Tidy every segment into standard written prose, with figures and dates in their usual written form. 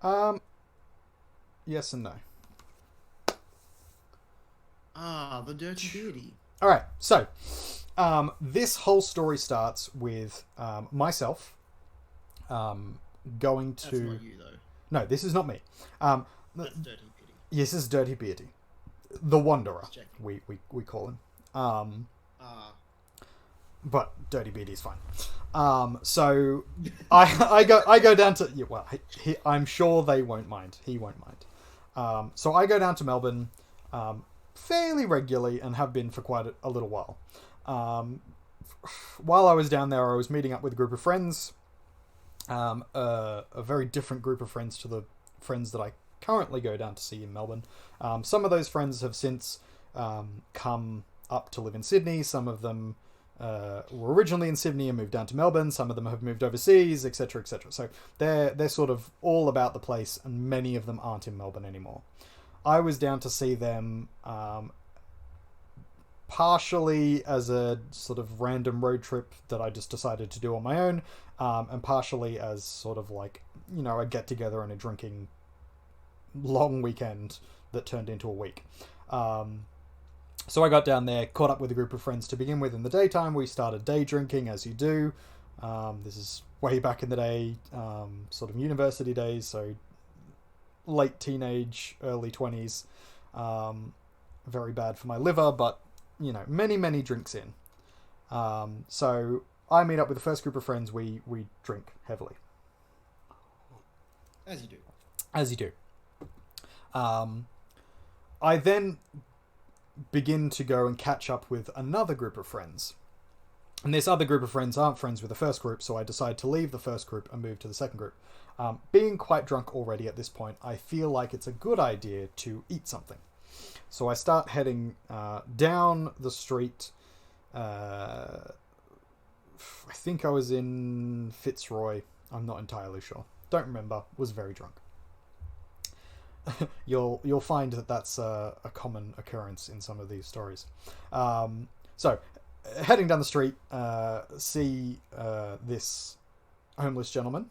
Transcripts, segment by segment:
Um, yes and no. Ah, the Dirty Beardy. All right, so this whole story starts with myself um, going That's to. not you though. No, this is not me. Um, That's Dirty Beardy. yes, this is Dirty Beardy, the Wanderer. Just checking. We call him. Um, Ah, but Dirty Beardy's fine. So I go down to, yeah, well, I'm sure they won't mind. He won't mind. So I go down to Melbourne fairly regularly and have been for quite a little while. Um, while I was down there, I was meeting up with a group of friends, a very different group of friends to the friends that I currently go down to see in Melbourne. Some of those friends have since come up to live in Sydney. Some of them were originally in Sydney and moved down to Melbourne. Some of them have moved overseas, etc., etc. So they're sort of all about the place, and many of them aren't in Melbourne anymore. I was down to see them partially as a sort of random road trip that I just decided to do on my own, and partially as sort of like, a get together and a drinking long weekend that turned into a week. So I got down there, caught up with a group of friends to begin with in the daytime. We started day drinking, as you do. This is way back in the day, sort of university days, so late teenage, early 20s. Very bad for my liver, but, many, many drinks in. So I meet up with the first group of friends. We drink heavily. as you do. As you do. I then begin to go and catch up with another group of friends. And this other group of friends aren't friends with the first group, so I decide to leave the first group and move to the second group. Being quite drunk already at this point, I feel like it's a good idea to eat something. So I start heading down the street. I think I was in Fitzroy. I'm not entirely sure. Don't remember. Was very drunk. You'll find that that's a common occurrence in some of these stories. So, heading down the street, see this homeless gentleman.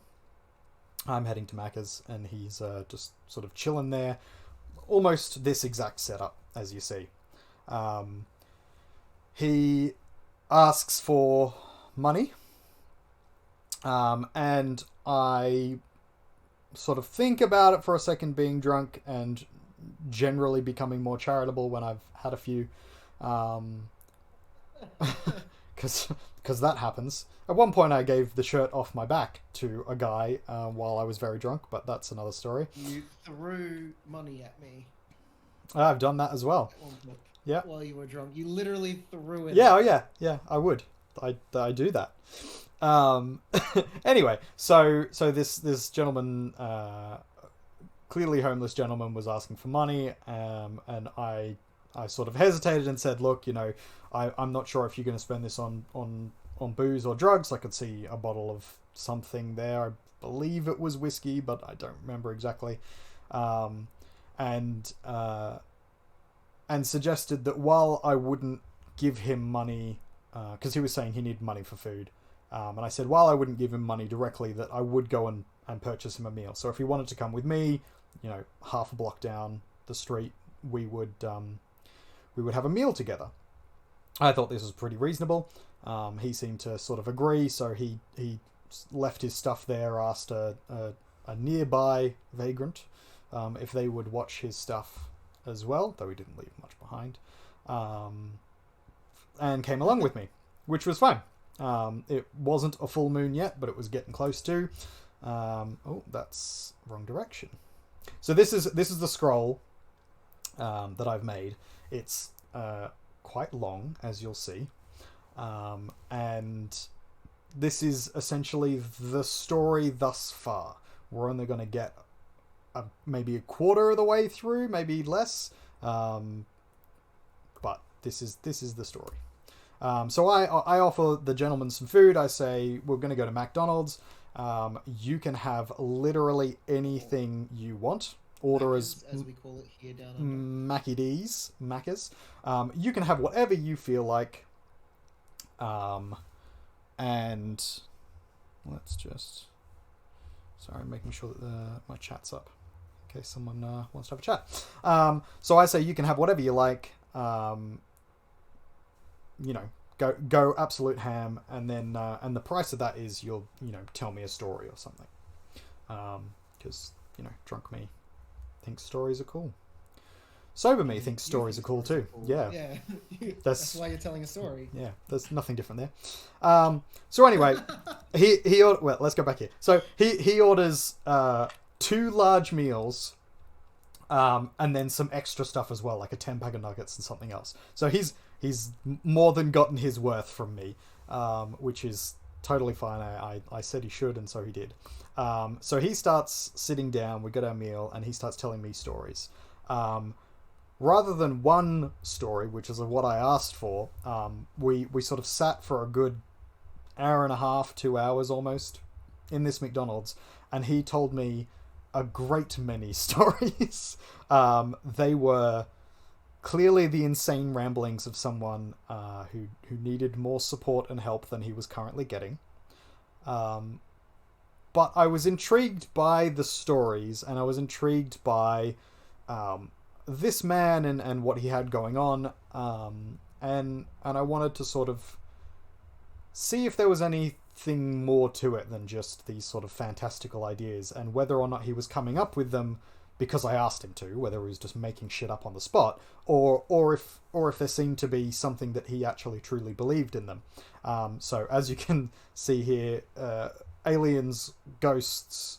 I'm heading to Macca's, and he's just sort of chilling there. Almost this exact setup, as you see. He asks for money, and I sort of think about it for a second, being drunk and generally becoming more charitable when I've had a few, because that happens. At one point, I gave the shirt off my back to a guy while I was very drunk, but that's another story. You threw money at me I've done that as well. at one point Yeah. while you were drunk. You literally threw it Yeah. Oh at me. yeah. I would. I do that. Um, anyway, so this gentleman, clearly homeless gentleman, was asking for money, and I sort of hesitated and said, look, I'm not sure if you're going to spend this on booze or drugs. I could see a bottle of something there. I believe it was whiskey, but I don't remember exactly. Um, and suggested that while I wouldn't give him money, because he was saying he needed money for food, and I said, while I wouldn't give him money directly, that I would go and purchase him a meal. So if he wanted to come with me, half a block down the street, we would have a meal together. I thought this was pretty reasonable. He seemed to sort of agree, so he left his stuff there, asked a nearby vagrant if they would watch his stuff as well, though he didn't leave much behind, and came along with me, which was fine. It wasn't a full moon yet, but it was getting close to. Oh, that's wrong direction. So this is the scroll that I've made. It's quite long, as you'll see, and this is essentially the story thus far. We're only going to get maybe a quarter of the way through, maybe less, but this is the story. So I offer the gentleman some food. I say, we're going to go to McDonald's. You can have literally anything you want. Order Macca's, as we call it here down under. Mackie D's, Macca's. You can have whatever you feel like. And let's just Sorry, I'm making sure that my chat's up in case someone wants to have a chat. So I say you can have whatever you like. You know, go absolute ham, and then and the price of that is you'll tell me a story or something. Because drunk me thinks stories are cool. Sober me thinks stories are cool too. Yeah. That's why you're telling a story. Yeah, there's nothing different there. So anyway, well, let's go back here. So he orders 2 large meals, and then some extra stuff as well, like a 10 pack of nuggets and something else. So he's more than gotten his worth from me, which is totally fine. I said he should, and so he did. So he starts sitting down, we get our meal, and he starts telling me stories. Rather than one story, which is what I asked for, we sort of sat for a good hour and a half, 2 hours almost, in this McDonald's, and he told me a great many stories. They were clearly the insane ramblings of someone who needed more support and help than he was currently getting. But I was intrigued by the stories, and I was intrigued by this man and what he had going on, and I wanted to sort of see if there was anything more to it than just these sort of fantastical ideas, and whether or not he was coming up with them because I asked him to, whether he was just making shit up on the spot, or if there seemed to be something that he actually truly believed in them. So as you can see here, aliens, ghosts,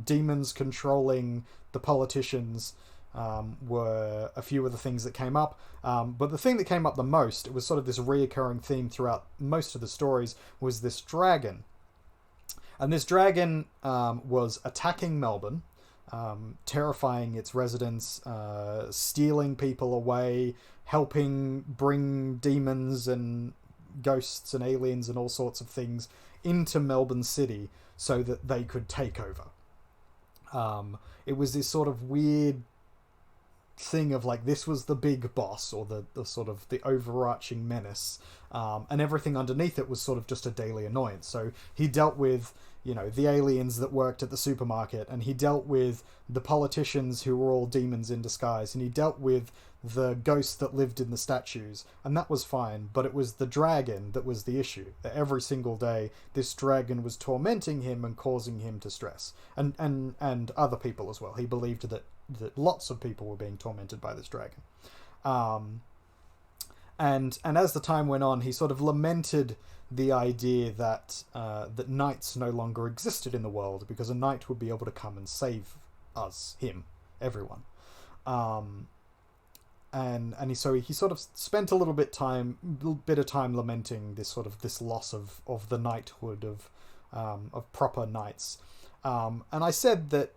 demons controlling the politicians were a few of the things that came up. But the thing that came up the most, it was sort of this reoccurring theme throughout most of the stories, was this dragon. And this dragon was attacking Melbourne, terrifying its residents, stealing people away, helping bring demons and ghosts and aliens and all sorts of things into Melbourne City so that they could take over. It was this sort of weird thing of like, this was the big boss, or the sort of the overarching menace, and everything underneath it was sort of just a daily annoyance. So he dealt with the aliens that worked at the supermarket, and he dealt with the politicians who were all demons in disguise, and he dealt with the ghosts that lived in the statues, and that was fine. But it was the dragon that was the issue. That every single day this dragon was tormenting him and causing him to stress, and other people as well. He believed that lots of people were being tormented by this dragon. And as the time went on, he sort of lamented the idea that that knights no longer existed in the world, because a knight would be able to come and save us, him, everyone. And he sort of spent a little bit of time lamenting this loss of the knighthood of proper knights. And I said that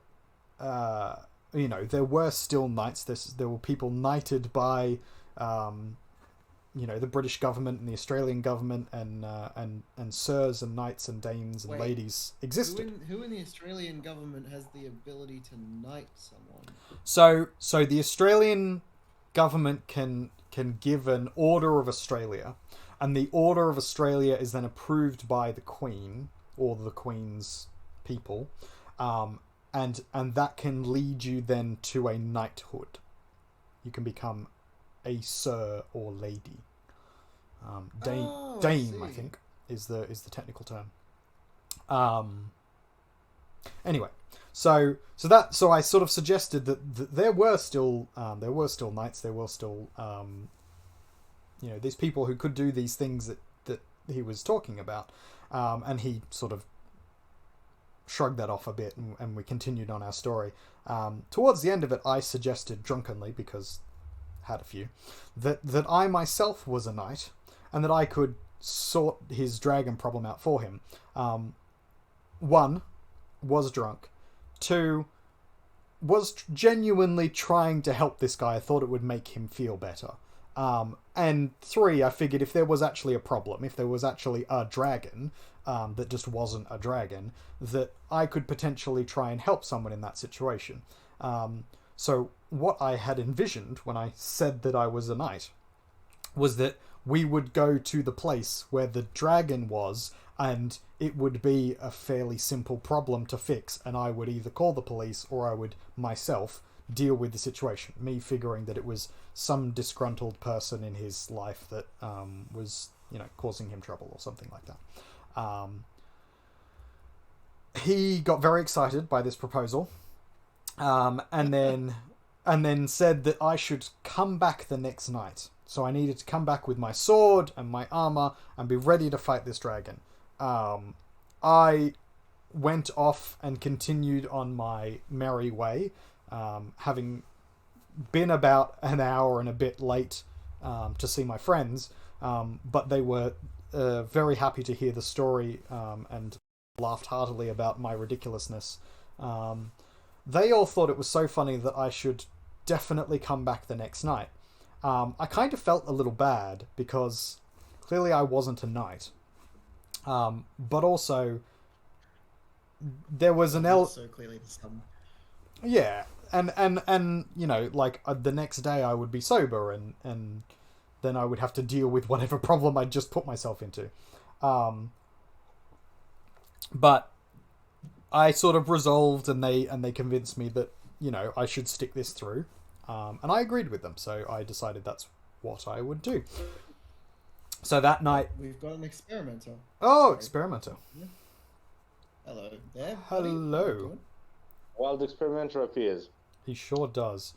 there were still knights. There were people knighted by the British government and the Australian government, and sirs and knights and dames and ladies existed. Who in the Australian government has the ability to knight someone? So the Australian government can give an Order of Australia, and the Order of Australia is then approved by the Queen or the Queen's people, and that can lead you then to a knighthood. You can become a sir or lady. Dame, I think, is the technical term. Anyway, so I sort of suggested that there were still knights. There were still these people who could do these things that he was talking about, and he sort of shrugged that off a bit, and we continued on our story. Towards the end of it, I suggested drunkenly, because I had a few, that I myself was a knight, and that I could sort his dragon problem out for him. 1, was drunk. 2, was genuinely trying to help this guy. I thought it would make him feel better. And 3, I figured if there was actually a problem, if there was actually a dragon that just wasn't a dragon, that I could potentially try and help someone in that situation. So what I had envisioned when I said that I was a knight was that we would go to the place where the dragon was, and it would be a fairly simple problem to fix, and I would either call the police or I would myself deal with the situation. Me figuring that it was some disgruntled person in his life that was, causing him trouble or something like that. He got very excited by this proposal, and then said that I should come back the next night. So I needed to come back with my sword and my armor and be ready to fight this dragon. I went off and continued on my merry way, having been about an hour and a bit late to see my friends, but they were very happy to hear the story and laughed heartily about my ridiculousness. They all thought it was so funny that I should definitely come back the next night. I kind of felt a little bad because clearly I wasn't a knight. But also there was an so clearly the sun. Yeah, and the next day I would be sober, and then I would have to deal with whatever problem I'd just put myself into. But I sort of resolved, and they convinced me that I should stick this through, and I agreed with them. So I decided that's what I would do. So that night, we've got an experimenter. Oh, sorry. Experimenter. Yeah. Hello there. Hello. Wild experimenter appears. He sure does.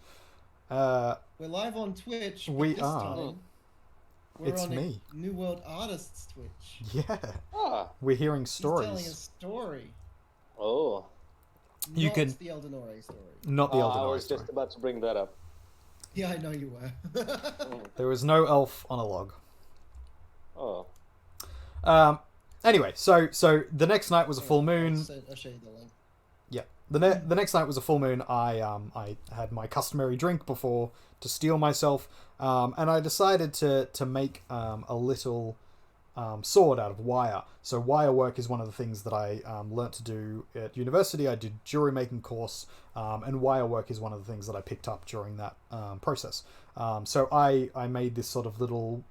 We're live on Twitch. We this are. Time, It's on me. New World Artists Twitch. Yeah. Ah. We're hearing stories. He's telling a story. Oh. You Not can the Eldenore story. Not the Elden I Ring was story. just about to bring that up. Yeah, I know you were. There was no elf on a log. Oh. Anyway, so the next night was a full moon. I'll show you the link. Yeah, the next night was a full moon. I had my customary drink before to steel myself, and I decided to make a little sword out of wire. So wire work is one of the things that I learnt to do at university. I did jewelry making course, and wire work is one of the things that I picked up during that process. So I made this sort of little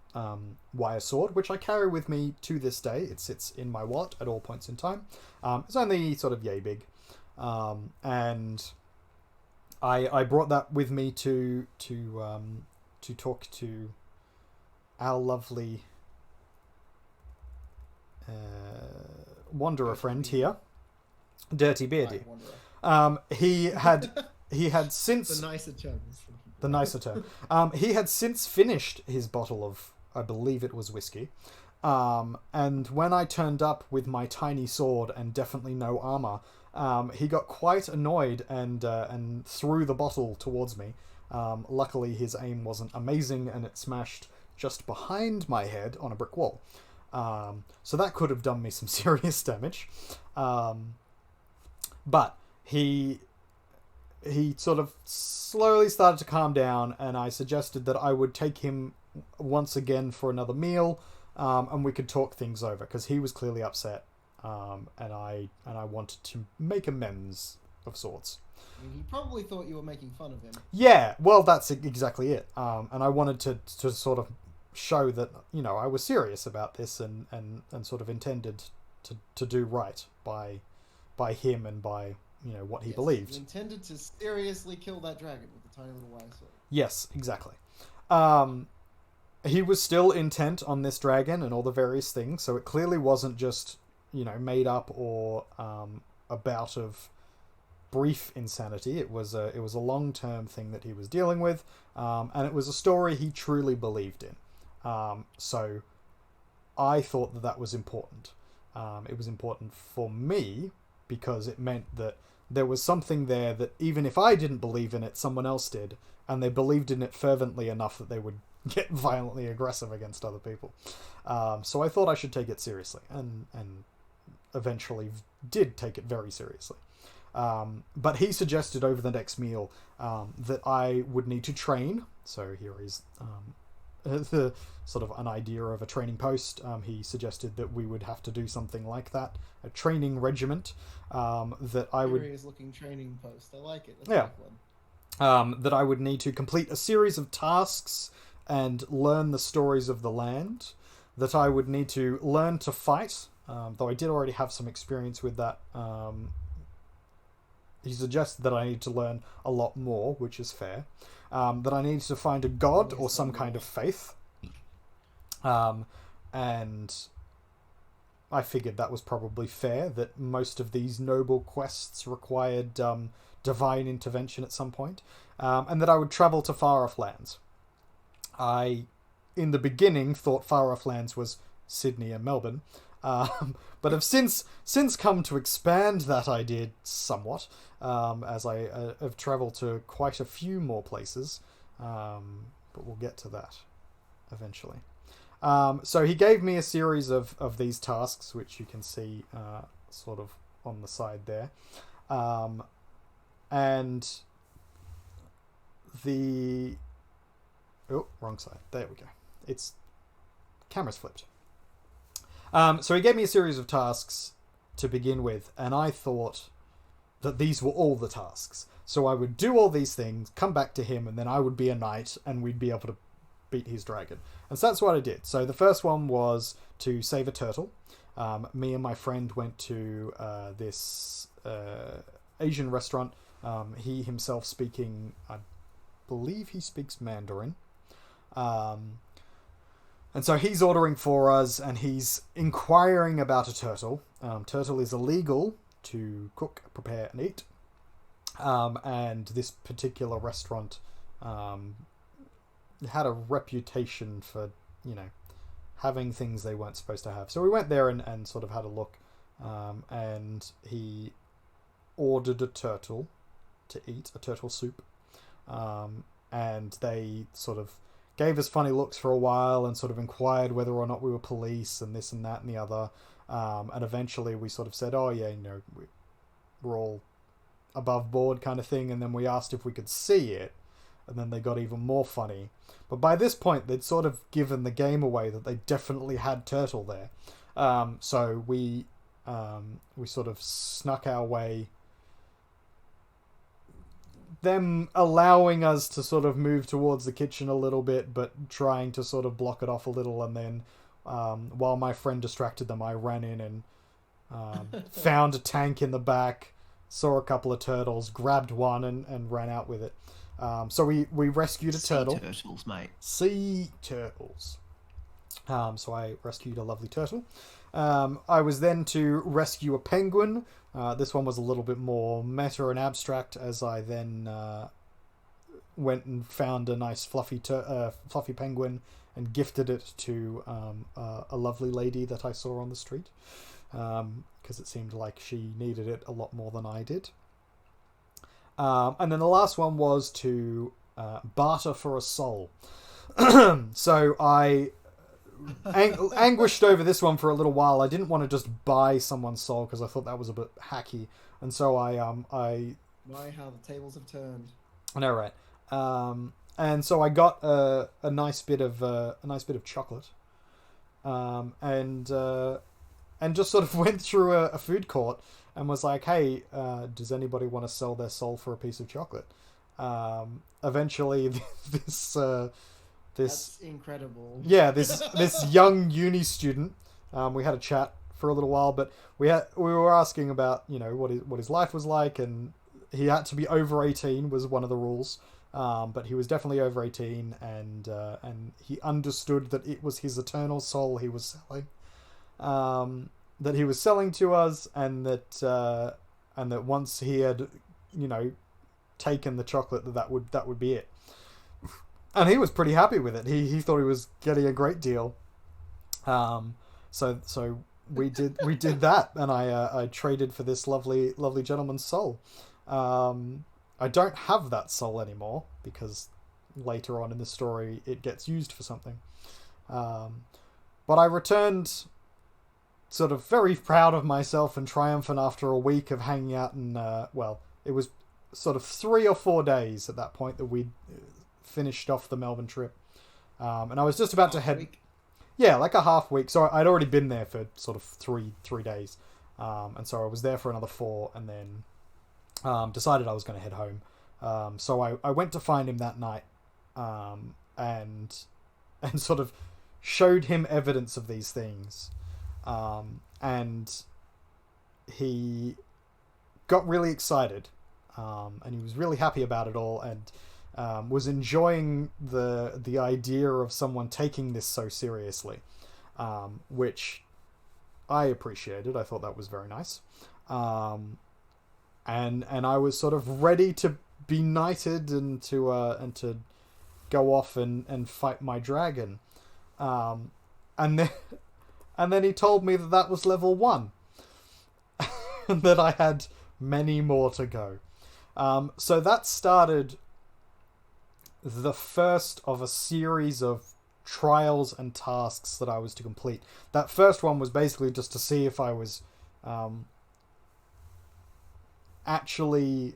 wire sword, which I carry with me to this day. It sits in my wallet at all points in time. It's only sort of yay big, and I brought that with me to talk to our lovely wanderer friend here, Dirty Beardy. He had since the nicer terms. The nicer term. He had since finished his bottle of, I believe it was whiskey. And when I turned up with my tiny sword and definitely no armor, he got quite annoyed and threw the bottle towards me. Luckily, his aim wasn't amazing, and it smashed just behind my head on a brick wall. So that could have done me some serious damage. But he sort of slowly started to calm down, and I suggested that I would take him once again for another meal, and we could talk things over, because he was clearly upset, and I wanted to make amends of sorts. He probably thought you were making fun of him. Yeah, well, that's exactly it. And I wanted to sort of show that I was serious about this and sort of intended to do right by him and by what he believed. You intended to seriously kill that dragon with a tiny little wire sword. Yes, exactly. He was still intent on this dragon and all the various things, so it clearly wasn't just made up or a bout of brief insanity. It was a long-term thing that he was dealing with, and it was a story he truly believed in. So I thought that was important. It was important for me because it meant that there was something there that even if I didn't believe in it, someone else did, and they believed in it fervently enough that they would get violently aggressive against other people. So I thought I should take it seriously, and eventually did take it very seriously. But he suggested over the next meal that I would need to train. So here is the sort of an idea of a training post. He suggested that we would have to do something like that, a training regiment. That I would. Serious looking training post. I like it. That's Yeah. One. That I would need to complete a series of tasks and learn the stories of the land. That I would need to learn to fight though I did already have some experience with that. He suggested that I need to learn a lot more, which is fair. That I need to find a god or some kind of faith. And I figured that was probably fair, that most of these noble quests required divine intervention at some point, and that I would travel to far-off lands. I, in the beginning, thought far-off lands was Sydney and Melbourne, but have since come to expand that idea somewhat, as I have travelled to quite a few more places, but we'll get to that eventually. So he gave me a series of these tasks, which you can see sort of on the side there. And the... Oh, wrong side. There we go. Camera's flipped. So he gave me a series of tasks to begin with, and I thought that these were all the tasks. So I would do all these things, come back to him, and then I would be a knight, and we'd be able to beat his dragon. And so that's what I did. So the first one was to save a turtle. Me and my friend went to this Asian restaurant. He himself speaking, I believe he speaks Mandarin. And so he's ordering for us, and he's inquiring about a turtle. Turtle is illegal to cook, prepare, and eat. And this particular restaurant had a reputation for, having things they weren't supposed to have. So we went there and sort of had a look, and he ordered a turtle to eat, a turtle soup, and they sort of gave us funny looks for a while and sort of inquired whether or not we were police and this and that and the other, and eventually we sort of said, oh yeah, we're all above board kind of thing, and then we asked if we could see it, and then they got even more funny. But by this point, they'd sort of given the game away that they definitely had turtle there. So we sort of snuck our way, them allowing us to sort of move towards the kitchen a little bit, but trying to sort of block it off a little. And then while my friend distracted them, I ran in and found a tank in the back, saw a couple of turtles, grabbed one and ran out with it. So we rescued a turtle. Sea turtles, mate. Sea turtles. So I rescued a lovely turtle. I was then to rescue a penguin. This one was a little bit more meta and abstract, as I then went and found a nice fluffy penguin and gifted it to a lovely lady that I saw on the street, because it seemed like she needed it a lot more than I did. And then the last one was to barter for a soul. So I anguished over this one for a little while. I didn't want to just buy someone's soul because I thought that was a bit hacky, and so I Why, how the tables have turned. I know, right? And so I got a nice bit of chocolate, and just sort of went through a food court and was like, hey, does anybody want to sell their soul for a piece of chocolate? Eventually, this That's incredible. Yeah, this young uni student, we had a chat for a little while, but we were asking about what his life was like, and he had to be over 18 was one of the rules, but he was definitely over 18, and he understood that it was his eternal soul he was selling, that he was selling to us, and that once he had taken the chocolate, that would be it. And he was pretty happy with it. He thought he was getting a great deal. So we did that, and I traded for this lovely gentleman's soul. I don't have that soul anymore because later on in the story it gets used for something. But I returned sort of very proud of myself and triumphant after a week of hanging out, and it was sort of 3 or 4 days at that point that we'd finished off the Melbourne trip, and I was just about to head Week. yeah, like a half week. So I'd already been there for sort of three days, and so I was there for another 4, and then decided I was going to head home. So I went to find him that night, and sort of showed him evidence of these things, and he got really excited, and he was really happy about it all, and was enjoying the idea of someone taking this so seriously, which I appreciated. I thought that was very nice, and I was sort of ready to be knighted and to go off and fight my dragon, and then he told me that was level 1. And that I had many more to go. So that started the first of a series of trials and tasks that I was to complete. That first one was basically just to see if I was actually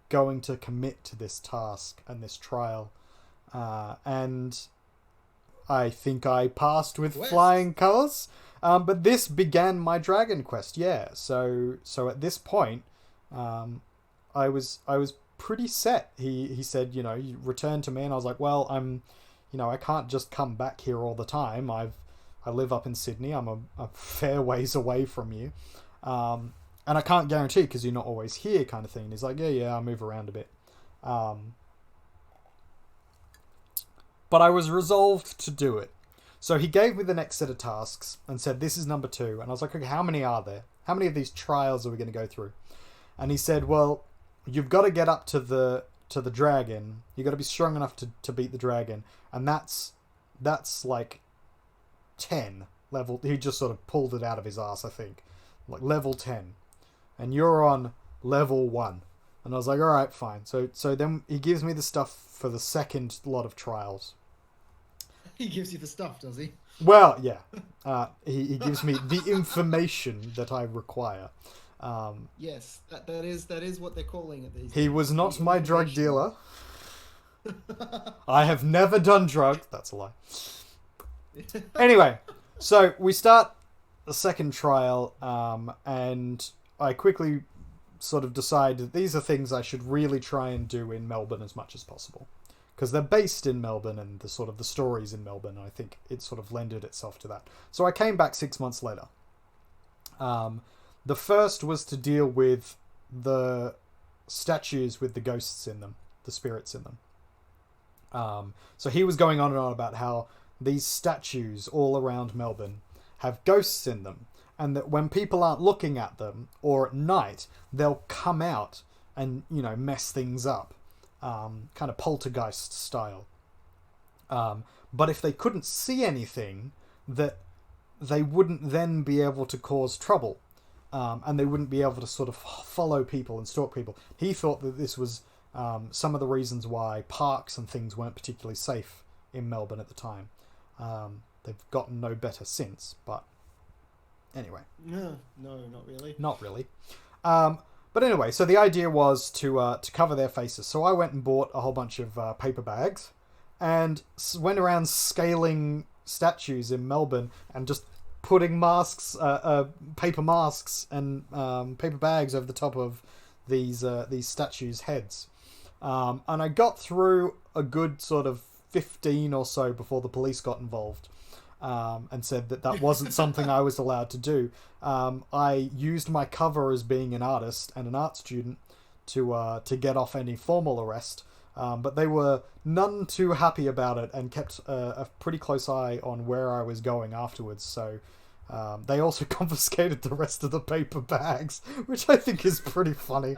going to commit to this task and this trial. And I think I passed with flying colours. But this began my Dragon Quest, yeah. So at this point, I was pretty set. He said, you return to me, and I was like, well, I can't just come back here all the time. I live up in Sydney. I'm a fair ways away from you, and I can't guarantee because you're not always here, kind of thing. And he's like, yeah, I'll move around a bit. But I was resolved to do it. So he gave me the next set of tasks and said, this is number 2. And I was like, okay, how many are there? How many of these trials are we going to go through? And he said, well, you've got to get up to the dragon. You've got to be strong enough to beat the dragon. And that's like 10 level. He just sort of pulled it out of his ass, I think. Like level 10. And you're on level 1. And I was like, all right, fine. So then he gives me the stuff for the second lot of trials. He gives you the stuff, does he? Well, yeah. He gives me the information that I require. Yes, that is what they're calling it these days. He was not my drug dealer. I have never done drugs. That's a lie. Anyway, so we start the second trial, and I quickly sort of decide that these are things I should really try and do in Melbourne as much as possible. Because they're based in Melbourne and the stories in Melbourne. I think it sort of lended itself to that. So I came back 6 months later. The first was to deal with the statues with the ghosts in them, the spirits in them. So he was going on and on about how these statues all around Melbourne have ghosts in them. And that when people aren't looking at them, or at night, they'll come out and, mess things up. Kind of poltergeist style. But if they couldn't see anything, that they wouldn't then be able to cause trouble. And they wouldn't be able to sort of follow people and stalk people. He thought that this was some of the reasons why parks and things weren't particularly safe in Melbourne at the time. They've gotten no better since, but anyway. No, not really. Not really. But anyway, so the idea was to cover their faces. So I went and bought a whole bunch of paper bags and went around scaling statues in Melbourne and just putting masks, paper masks and paper bags over the top of these statues' heads. And I got through a good sort of 15 or so before the police got involved. And said that wasn't something I was allowed to do. I used my cover as being an artist and an art student to get off any formal arrest, but they were none too happy about it and kept a pretty close eye on where I was going afterwards. So they also confiscated the rest of the paper bags, which I think is pretty funny.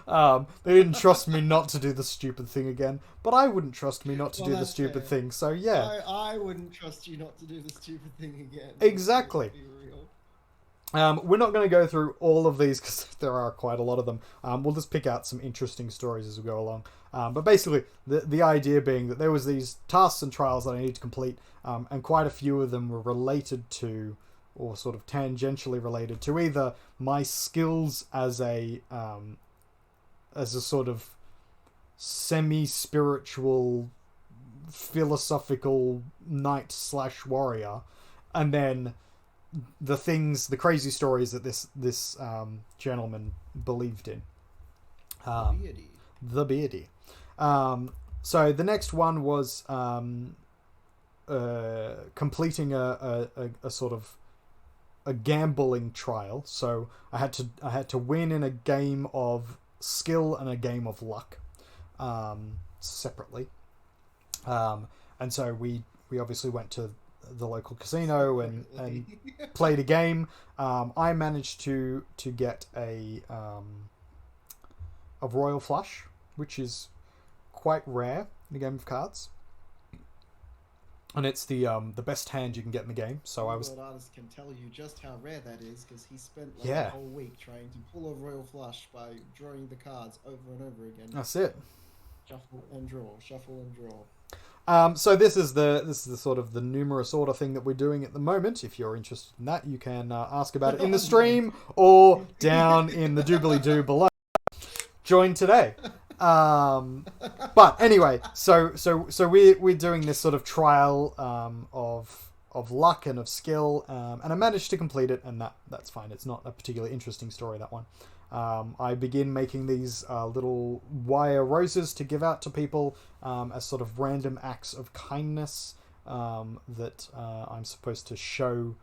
They didn't trust me not to do the stupid thing again, but I wouldn't trust me not to do the stupid thing. So yeah, I wouldn't trust you not to do the stupid thing again. Exactly. We're not going to go through all of these because there are quite a lot of them. We'll just pick out some interesting stories as we go along. But basically, the idea being that there was these tasks and trials that I needed to complete, and quite a few of them were related to, or sort of tangentially related to, either my skills as a sort of semi-spiritual, philosophical knight/warrior, and then the crazy stories that this gentleman believed in. The Beardy. So the next one was completing a sort of a gambling trial. So I had to win in a game of skill and a game of luck, separately. And so we obviously went to the local casino and played a game. I managed to get a royal flush, which is quite rare in a game of cards, and it's the best hand you can get in the game. So I was. World Artist can tell you just how rare that is because he spent Yeah. a whole week trying to pull a royal flush by drawing the cards over and over again. That's it. Shuffle and draw, shuffle and draw. So this is the sort of the numerous order thing that we're doing at the moment. If you're interested in that, you can ask about it in the stream or down in the doobly-doo below. Join today. But anyway, so we're doing this sort of trial of luck and of skill, and I managed to complete it, and that's fine. It's not a particularly interesting story, that one. I begin making these little wire roses to give out to people as sort of random acts of kindness that I'm supposed to show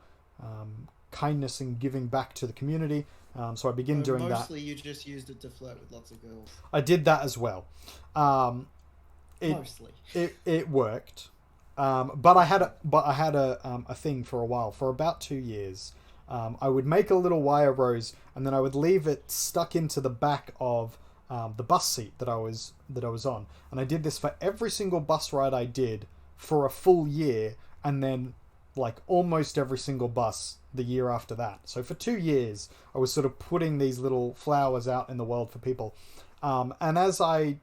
kindness and giving back to the community. So I begin doing that. Mostly you just used it to flirt with lots of girls. I did that as well. Mostly. It worked. But I had a thing for a while, for about 2 years. I would make a little wire rose, and then I would leave it stuck into the back of the bus seat that I was on. And I did this for every single bus ride I did for a full year, and then like almost every single bus the year after that. So for 2 years, I was sort of putting these little flowers out in the world for people. And as I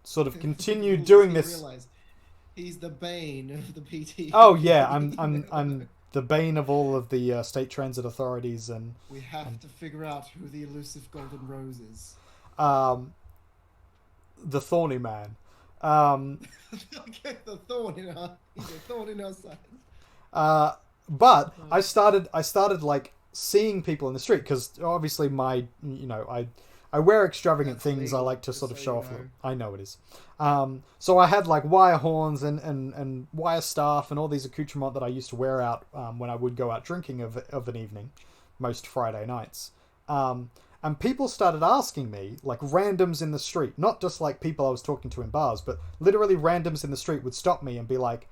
sort of continued doing this, realize he's the bane of the PT. Oh yeah, I'm the bane of all of the state transit authorities, and we have to figure out who the elusive golden rose is. The thorny man. Okay, he's a thorn in our side. But I started like seeing people in the street, because obviously I wear extravagant That's things. I legal, like to just sort of so show you off. know. I know it is. So I had like wire horns and wire staff and all these accoutrements that I used to wear out when I would go out drinking of an evening, most Friday nights. And people started asking me, like randoms in the street, not just like people I was talking to in bars, but literally randoms in the street would stop me and be like,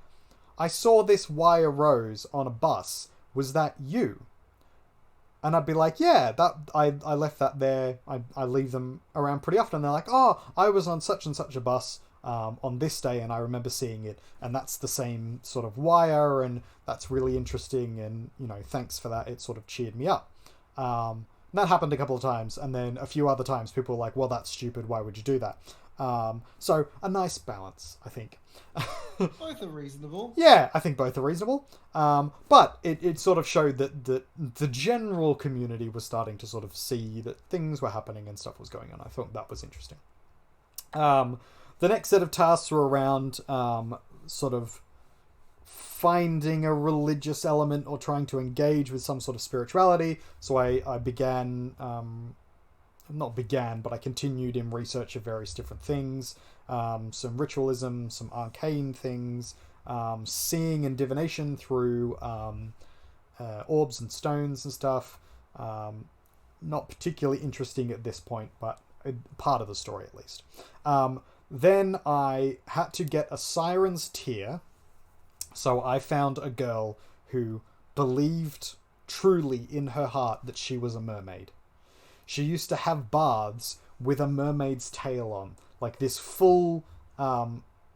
"I saw this wire rose on a bus. Was that you?" And I'd be like, "Yeah, that I left that there. I leave them around pretty often." And they're like, "Oh, I was on such and such a bus on this day, and I remember seeing it, and that's the same sort of wire, and that's really interesting, and thanks for that. It sort of cheered me up." And that happened a couple of times, and then a few other times people were like, "Well, that's stupid. Why would you do that?" So a nice balance, I think. Both are reasonable. Yeah, I think both are reasonable. But it sort of showed that the general community was starting to sort of see that things were happening and stuff was going on. I thought that was interesting. The next set of tasks were around sort of finding a religious element or trying to engage with some sort of spirituality. So I began... not began, but I continued in research of various different things. Some ritualism, some arcane things, seeing and divination through orbs and stones and stuff. Not particularly interesting at this point, but part of the story at least. Then I had to get a siren's tear. So I found a girl who believed truly in her heart that she was a mermaid. She used to have baths with a mermaid's tail on, like this full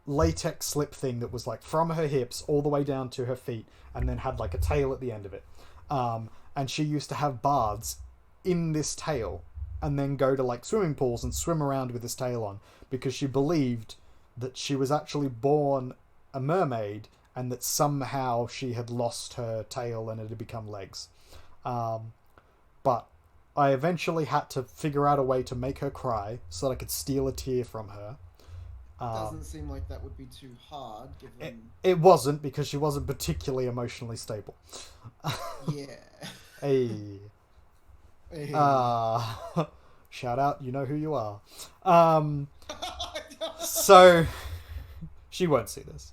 latex slip thing that was like from her hips all the way down to her feet, and then had like a tail at the end of it. And she used to have baths in this tail, and then go to like swimming pools and swim around with this tail on, because she believed that she was actually born a mermaid, and that somehow she had lost her tail and it had become legs. But I eventually had to figure out a way to make her cry so that I could steal a tear from her. Doesn't seem like that would be too hard, given... It wasn't, because she wasn't particularly emotionally stable. Yeah. Hey. Hey. Shout out, you know who you are. So, she won't see this.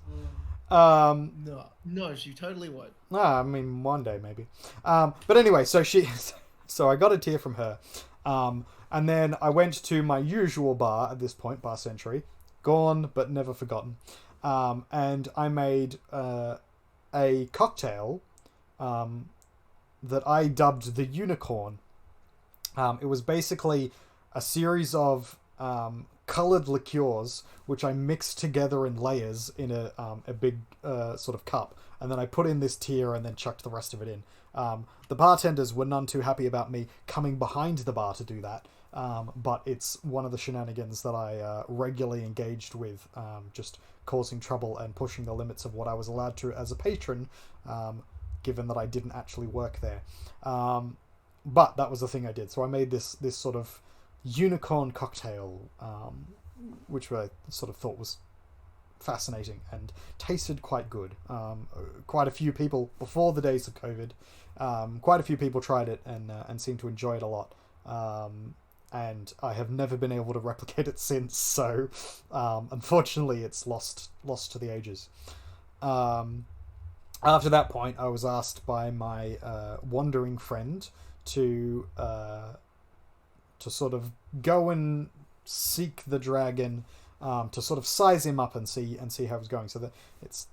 No, she totally won't. I mean, one day maybe. But anyway, so I got a tear from her, and then I went to my usual bar at this point, Bar Century, gone but never forgotten, and I made a cocktail, that I dubbed the Unicorn. It was basically a series of colored liqueurs which I mixed together in layers in a big sort of cup, and then I put in this tier and then chucked the rest of it in. The bartenders were none too happy about me coming behind the bar to do that, but it's one of the shenanigans that I regularly engaged with, just causing trouble and pushing the limits of what I was allowed to as a patron, given that I didn't actually work there. But that was the thing I did. So I made this sort of unicorn cocktail, which I sort of thought was fascinating and tasted quite good. Quite a few people, before the days of COVID, quite a few people tried it and seemed to enjoy it a lot. And I have never been able to replicate it since. So unfortunately, it's lost to the ages. After that point, I was asked by my wandering friend to sort of go and seek the dragon, to sort of size him up and see how it's going. So that it's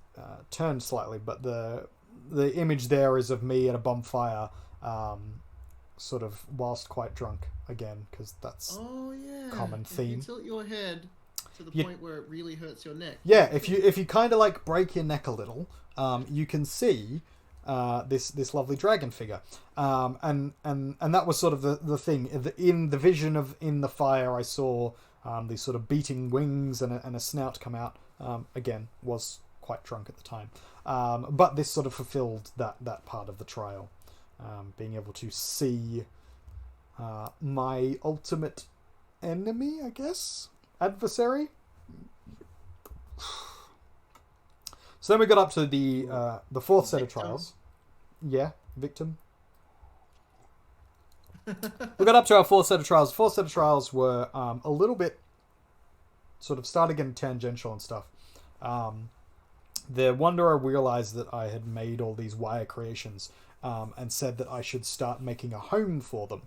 turned slightly, but the image there is of me at a bonfire, sort of whilst quite drunk again, because that's common theme. If you tilt your head to the point where it really hurts your neck. Yeah, if you kind of like break your neck a little, you can see this lovely dragon figure, and that was sort of the thing. In the vision of in the fire, I saw these sort of beating wings and a snout come out. Again, was quite drunk at the time, but this sort of fulfilled that part of the trial, being able to see my ultimate enemy, I guess, adversary. So then we got up to the fourth set of trials. Yeah, victim. We got up to our fourth set of trials. The fourth set of trials were a little bit sort of started getting tangential and stuff. The Wanderer realized that I had made all these wire creations, and said that I should start making a home for them.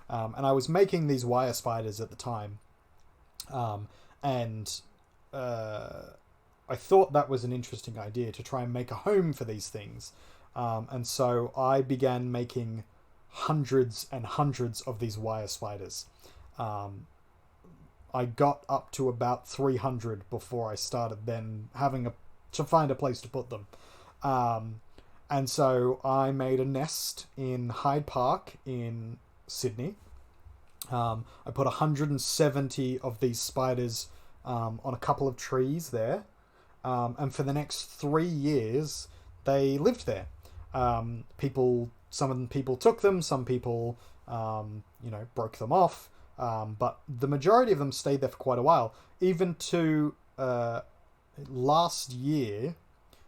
And I was making these wire spiders at the time. And I thought that was an interesting idea to try and make a home for these things. And so I began making hundreds and hundreds of these wire spiders. I got up to about 300 before I started then having to find a place to put them. And so I made a nest in Hyde Park in Sydney. I put 170 of these spiders on a couple of trees there. And for the next 3 years, they lived there. Some of the people took them, some people, broke them off. But the majority of them stayed there for quite a while. Even to last year,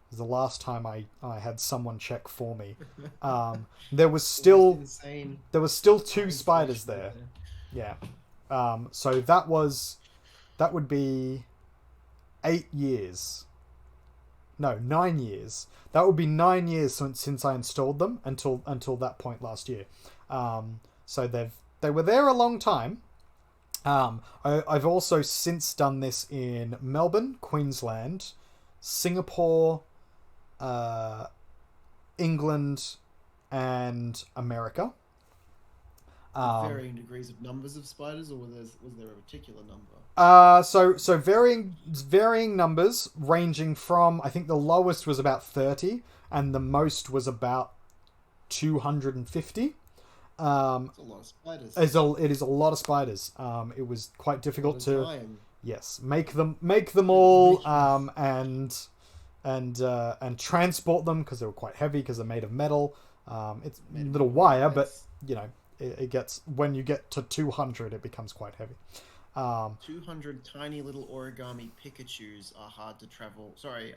was the last time I had someone check for me. There was still two spiders there. Yeah. So that would be 8 years. No, 9 years. That would be 9 years since I installed them until that point last year. So they were there a long time. I've also since done this in Melbourne, Queensland, Singapore, England, and America. Varying degrees of numbers of spiders, or was there a particular number? So varying numbers, ranging from, I think the lowest was about 30, and the most was about 250. That's a lot of spiders. It is a lot of spiders. It was quite difficult to dying. Yes, make them all, and transport them because they were quite heavy because they're made of metal. It's a little wire, but it gets, when you get to 200, it becomes quite heavy. 200 tiny little origami Pikachus are hard to travel. Sorry,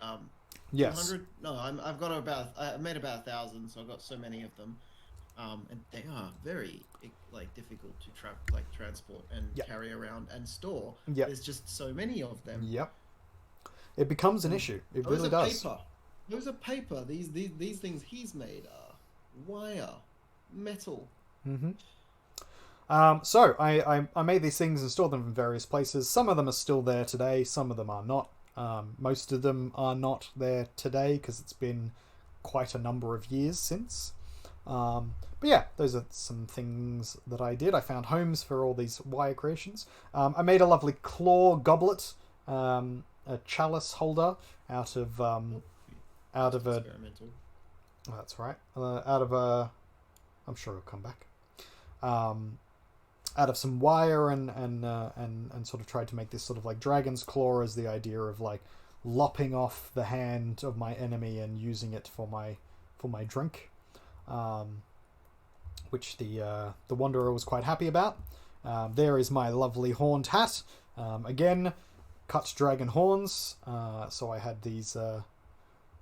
yes. 200? No, I made about 1,000, so I've got so many of them. And they are very difficult to transport and carry around and store. Yep. There's just so many of them. Yep. It becomes an issue. It really does. Paper. Those are paper. These things he's made are wire, metal. Mm-hmm. So I made these things and stored them in various places. Some of them are still there today. Some of them are not. Most of them are not there today because it's been quite a number of years since. But yeah, those are some things that I did. I found homes for all these wire creations. I made a lovely claw goblet, a chalice holder out of out of a. Experimental. Oh, that's right. Out of a. I'm sure it'll come back. Out of some wire and sort of tried to make this sort of like dragon's claw as the idea of like lopping off the hand of my enemy and using it for my drink, which the wanderer was quite happy about. There is my lovely horned hat. Again, cut dragon horns. So I had these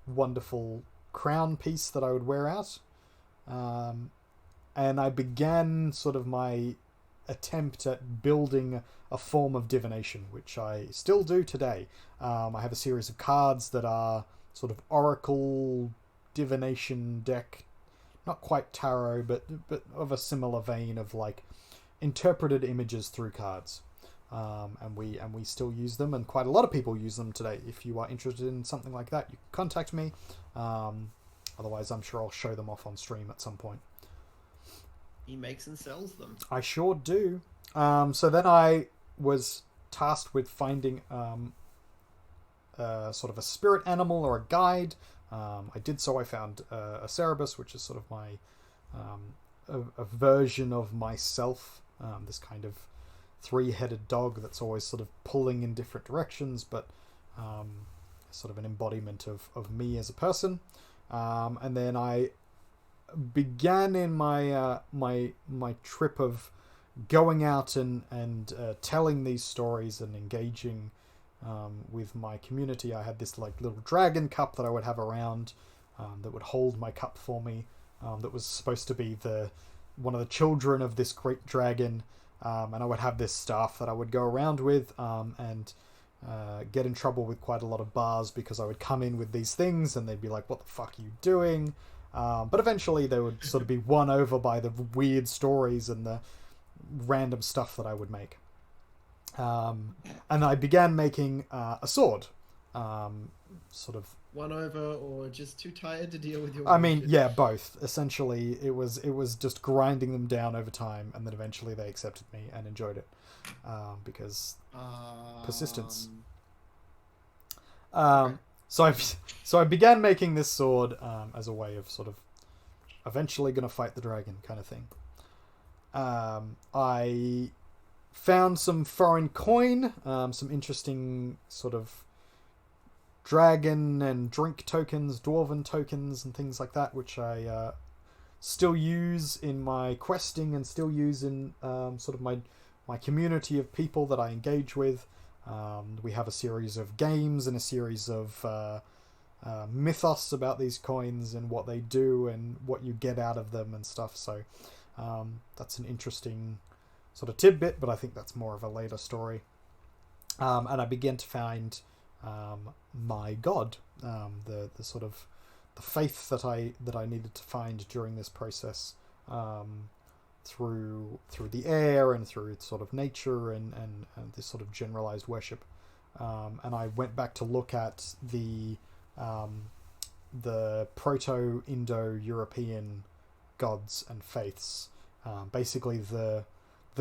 wonderful crown piece that I would wear out. And I began sort of my attempt at building a form of divination, which I still do today. I have a series of cards that are sort of oracle divination deck, not quite tarot, but of a similar vein of like interpreted images through cards. And we still use them, and quite a lot of people use them today. If you are interested in something like that, you can contact me. Otherwise, I'm sure I'll show them off on stream at some point. He makes and sells them. I sure do. So then I was tasked with finding sort of a spirit animal or a guide. I did so. I found a Cerebus, which is sort of my a version of myself. This kind of three-headed dog that's always sort of pulling in different directions, but sort of an embodiment of me as a person. And then I began in my my trip of going out and telling these stories and engaging with my community. I had this like little dragon cup that I would have around that would hold my cup for me. That was supposed to be one of the children of this great dragon, and I would have this staff that I would go around with and get in trouble with quite a lot of bars because I would come in with these things and they'd be like, "What the fuck are you doing?" But eventually they would sort of be won over by the weird stories and the random stuff that I would make. And I began making a sword. Sort of. Won over or just too tired to deal with your I mean, bullshit? yeah, both. Essentially, it was just grinding them down over time, and then eventually they accepted me and enjoyed it because persistence. Okay. So I began making this sword as a way of sort of eventually going to fight the dragon kind of thing. I found some foreign coin, some interesting sort of dragon and drink tokens, dwarven tokens, and things like that, which I still use in my questing and still use in sort of my community of people that I engage with. We have a series of games and a series of mythos about these coins and what they do and what you get out of them and stuff. So that's an interesting sort of tidbit, but I think that's more of a later story. And I began to find my god, the sort of the faith that I needed to find during this process, through the air and through sort of nature and this sort of generalized worship. And I went back to look at the Proto-Indo-European gods and faiths, basically the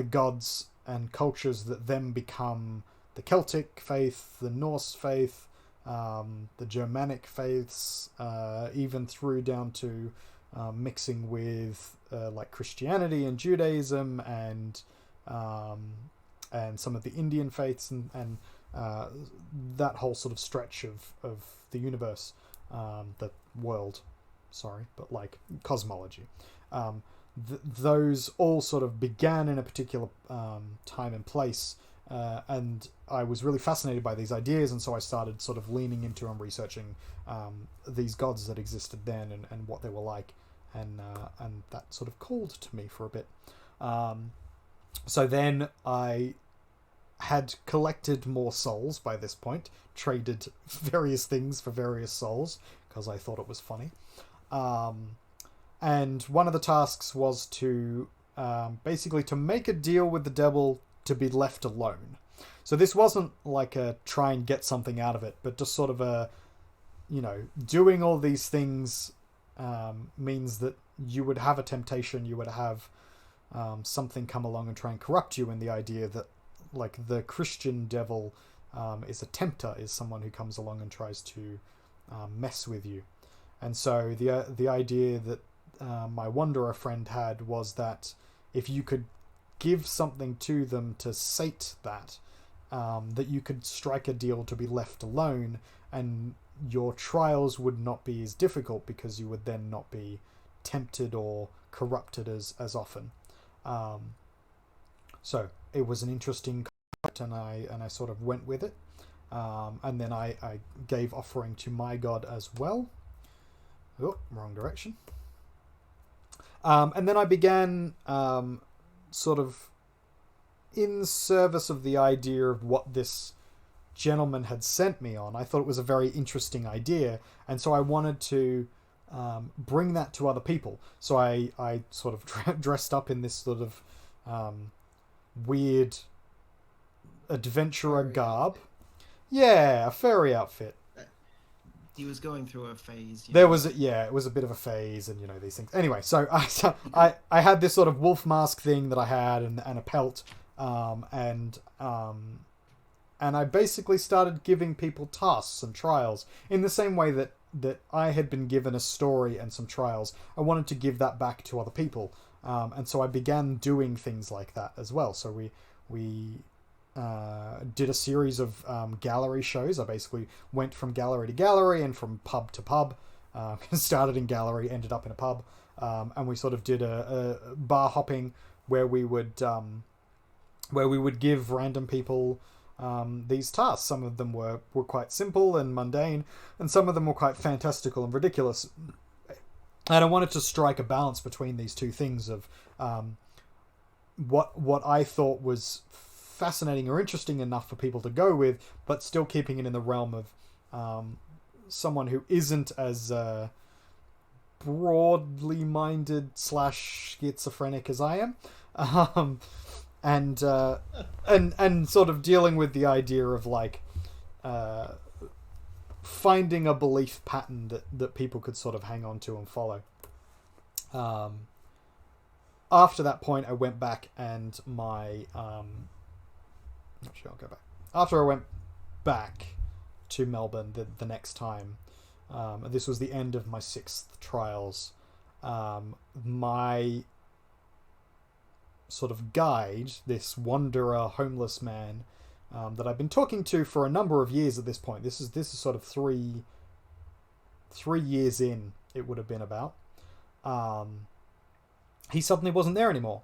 gods and cultures that then become the Celtic faith, the Norse faith, the Germanic faiths, even through down to mixing with like Christianity and Judaism and some of the Indian faiths and that whole sort of stretch of the universe, the world, sorry, but like cosmology. Those all sort of began in a particular time and place, and I was really fascinated by these ideas, and so I started sort of leaning into and researching these gods that existed then and what they were like, and that sort of called to me for a bit. So then I had collected more souls by this point, traded various things for various souls because I thought it was funny. And one of the tasks was to basically to make a deal with the devil to be left alone. So this wasn't like a try and get something out of it, but just sort of a, doing all these things means that you would have a temptation, you would have something come along and try and corrupt you, and the idea that like the Christian devil is a tempter, is someone who comes along and tries to mess with you. And so the idea that my wanderer friend had was that if you could give something to them to sate that, that you could strike a deal to be left alone, and your trials would not be as difficult because you would then not be tempted or corrupted as often. So it was an interesting concept, and I sort of went with it. And then I gave offering to my god as well. Oh, wrong direction. And then I began sort of in service of the idea of what this gentleman had sent me on. I thought it was a very interesting idea, and so I wanted to bring that to other people. So I sort of dressed up in this sort of weird adventurer garb. Yeah, a fairy outfit. He was going through a phase. It was a bit of a phase, and these things. Anyway, so I had this sort of wolf mask thing that I had, and a pelt, and I basically started giving people tasks and trials in the same way that I had been given a story and some trials. I wanted to give that back to other people, and so I began doing things like that as well. So we did a series of gallery shows. I basically went from gallery to gallery and from pub to pub. Started in gallery, ended up in a pub, and we sort of did a bar hopping where we would give random people these tasks. Some of them were quite simple and mundane, and some of them were quite fantastical and ridiculous. And I wanted to strike a balance between these two things of what I thought was fascinating or interesting enough for people to go with, but still keeping it in the realm of someone who isn't as broadly minded / schizophrenic as I am, and sort of dealing with the idea of like finding a belief pattern that people could sort of hang on to and follow. After that point, I went back, and my actually, I'll go back. After I went back to Melbourne the next time, this was the end of my 6th trials. My sort of guide, this wanderer, homeless man, that I've been talking to for a number of years at this point. This is sort of 3 years in. It would have been about. He suddenly wasn't there anymore.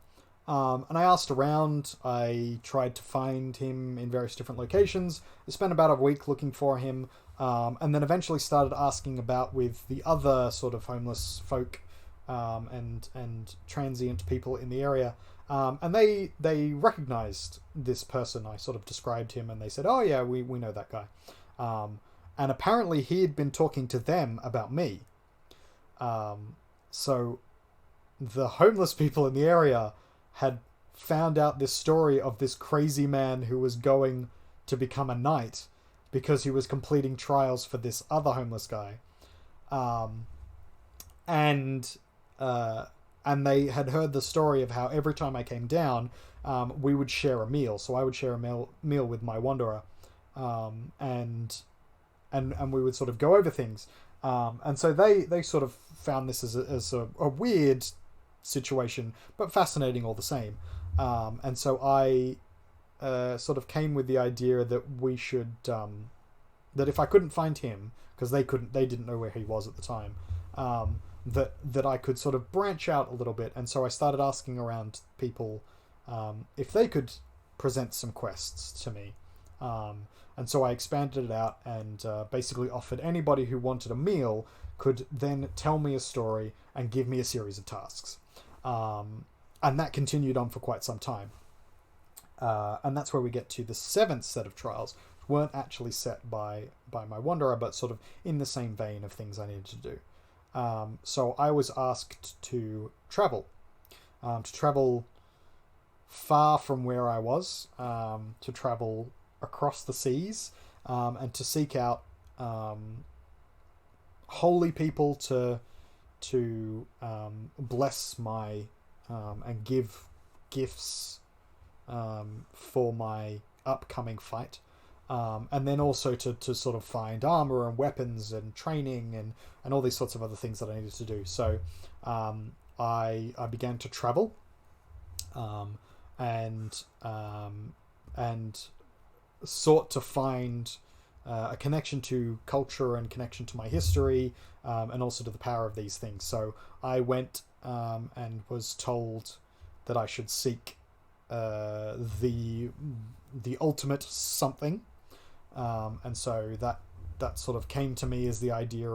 And I asked around. I tried to find him in various different locations. I spent about a week looking for him, and then eventually started asking about with the other sort of homeless folk and transient people in the area. And they recognized this person. I sort of described him, and they said, "Oh yeah, we know that guy." And apparently he had been talking to them about me. So the homeless people in the area had found out this story of this crazy man who was going to become a knight because he was completing trials for this other homeless guy. And they had heard the story of how every time I came down, we would share a meal. So I would share a meal with my wanderer, and we would sort of go over things. And so they sort of found this as a weird situation, but fascinating all the same. And so I sort of came with the idea that we should that if I couldn't find him, because they didn't know where he was at the time, that I could sort of branch out a little bit. And so I started asking around people if they could present some quests to me. And so I expanded it out and basically offered anybody who wanted a meal could then tell me a story and give me a series of tasks. And that continued on for quite some time. And that's where we get to the seventh set of trials, which weren't actually set by my wanderer, but sort of in the same vein of things I needed to do. So I was asked to travel far from where I was, to travel across the seas, and to seek out holy people to bless my and give gifts for my upcoming fight, and then also to sort of find armor and weapons and training and all these sorts of other things that I needed to do. So I began to travel, and sought to find a connection to culture and connection to my history, and also to the power of these things. So I went and was told that I should seek the ultimate something, and so that sort of came to me as the idea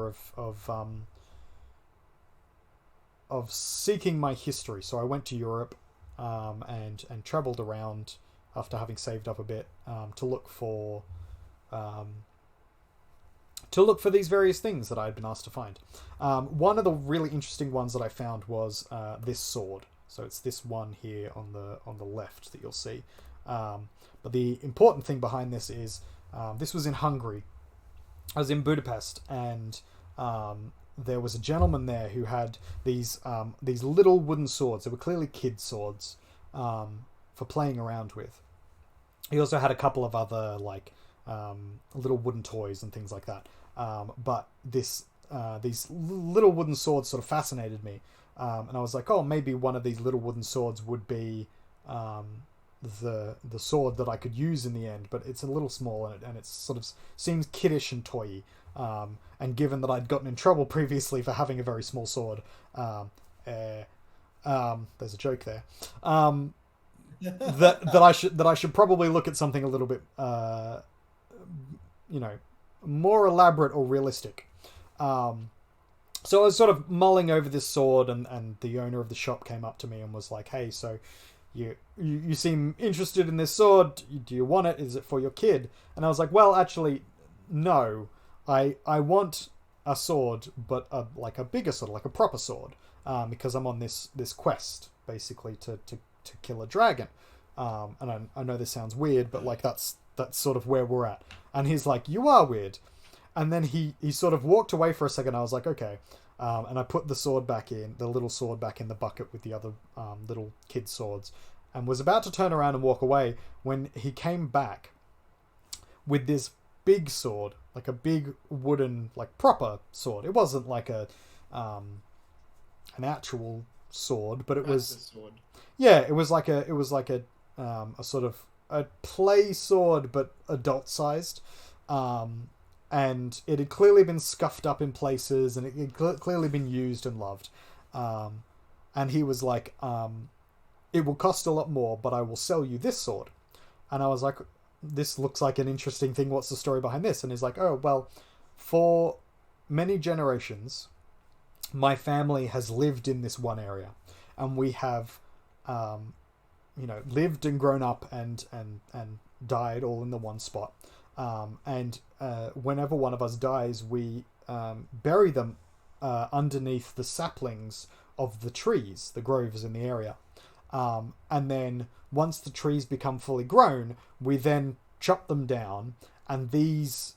of seeking my history. So I went to Europe, and travelled around after having saved up a bit, to look for these various things that I had been asked to find. One of the really interesting ones that I found was this sword. So it's this one here on the left that you'll see. But the important thing behind this is this was in Hungary. I was in Budapest, and there was a gentleman there who had these little wooden swords. They were clearly kid swords, for playing around with. He also had a couple of other little wooden toys and things like that. But these little wooden swords sort of fascinated me, and I was like, oh, maybe one of these little wooden swords would be the sword that I could use in the end. But it's a little small, and it sort of seems kiddish and toy-y. And given that I'd gotten in trouble previously for having a very small sword, there's a joke there. That I should probably look at something a little bit, more elaborate or realistic. So I was sort of mulling over this sword, and the owner of the shop came up to me and was like, "Hey, so you seem interested in this sword. Do you want it? Is it for your kid?" And I was like, "Well, actually, no. I want a sword, but a bigger sword, like a proper sword, because I'm on this quest basically to kill a dragon." And I know this sounds weird, but that's sort of where we're at. And he's like, "You are weird." And then he sort of walked away for a second. I was like, okay. And I put the little sword back in the bucket with the other little kid swords, and was about to turn around and walk away when he came back with this big sword, like a big wooden, proper sword. It wasn't like an actual sword, but it was. Sword. Yeah, it was like a sort of a play sword, but adult sized. And it had clearly been scuffed up in places, and it had clearly been used and loved. And he was like, "It will cost a lot more, but I will sell you this sword." And I was like, "This looks like an interesting thing. What's the story behind this?" And he's like, "Oh, well, for many generations, my family has lived in this one area, and we have, lived and grown up and died all in the one spot. And whenever one of us dies, we bury them underneath the saplings of the trees, the groves in the area. And then once the trees become fully grown, we then chop them down, and these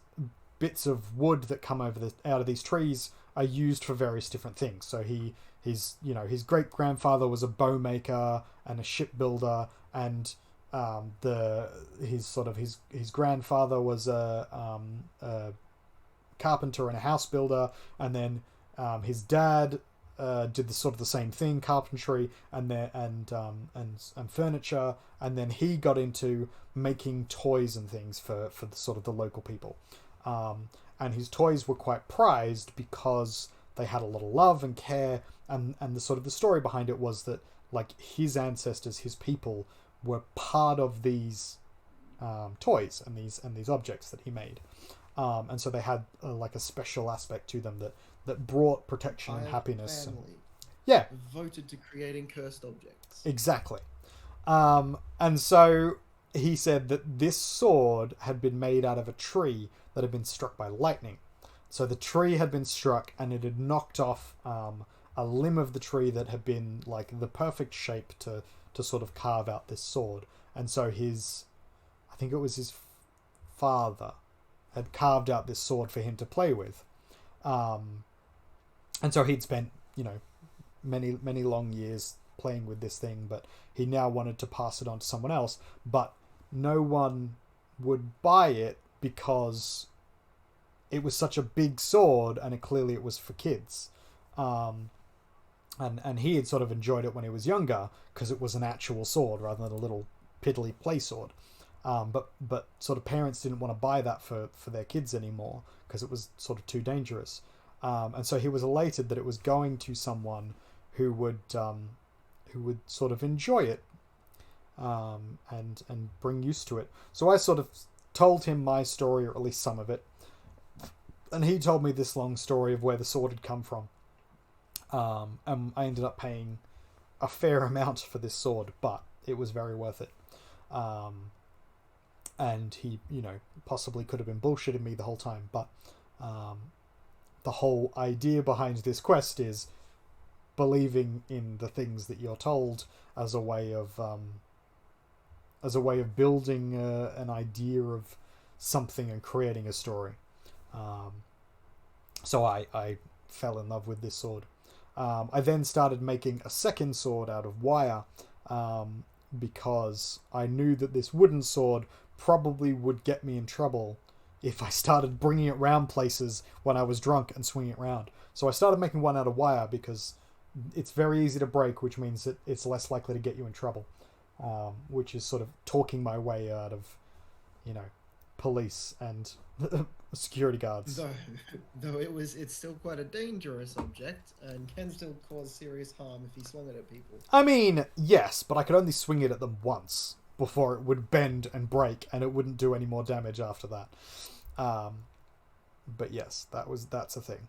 bits of wood that come out of these trees are used for various different things." So his great grandfather was a bow maker and a shipbuilder, and his grandfather was a carpenter and a house builder, and then his dad did the same thing, carpentry and furniture, and then he got into making toys and things for the local people, and his toys were quite prized because they had a lot of love and care, and the story behind it was that his ancestors, his people, were part of these toys and these objects that he made, and so they had a special aspect to them that brought protection and happiness. Voted to creating cursed objects. Exactly. And so he said that this sword had been made out of a tree that had been struck by lightning. So the tree had been struck, and it had knocked off a limb of the tree that had been like the perfect shape to sort of carve out this sword. And so I think it was his father, had carved out this sword for him to play with. And so he'd spent, many, many long years playing with this thing, but he now wanted to pass it on to someone else. But no one would buy it because it was such a big sword, and clearly it was for kids. And he had sort of enjoyed it when he was younger because it was an actual sword rather than a little piddly play sword. But sort of parents didn't want to buy that for their kids anymore because it was sort of too dangerous. And so he was elated that it was going to someone who would sort of enjoy it and bring use to it. So I sort of told him my story, or at least some of it, and he told me this long story of where the sword had come from. And I ended up paying a fair amount for this sword, but it was very worth it. And he, possibly could have been bullshitting me the whole time, but the whole idea behind this quest is believing in the things that you're told as a way of building an idea of something and creating a story. So I fell in love with this sword. I then started making a second sword out of wire because I knew that this wooden sword probably would get me in trouble if I started bringing it round places when I was drunk and swinging it round. So I started making one out of wire because it's very easy to break, which means that it's less likely to get you in trouble, which is sort of talking my way out of, police and security guards. Though it's still quite a dangerous object and can still cause serious harm if you swung it at people. I mean, yes, but I could only swing it at them once before it would bend and break, and it wouldn't do any more damage after that. But yes, that's a thing.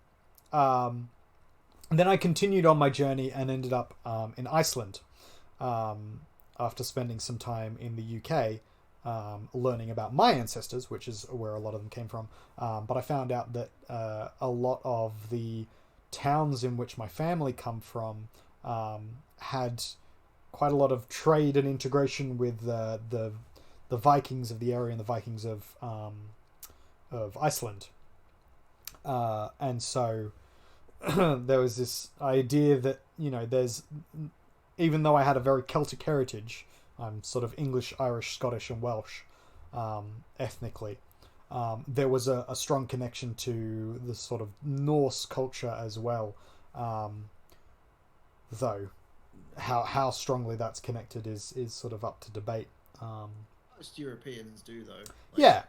And then I continued on my journey and ended up in Iceland after spending some time in the UK. Learning about my ancestors, which is where a lot of them came from. But I found out that a lot of the towns in which my family come from had quite a lot of trade and integration with the Vikings of the area and the Vikings of Iceland. And so there was this idea that, there's, even though I had a very Celtic heritage, I'm sort of English, Irish, Scottish, and Welsh ethnically. There was a strong connection to the sort of Norse culture as well. Though how strongly that's connected is sort of up to debate. Most Europeans do, though. Yeah,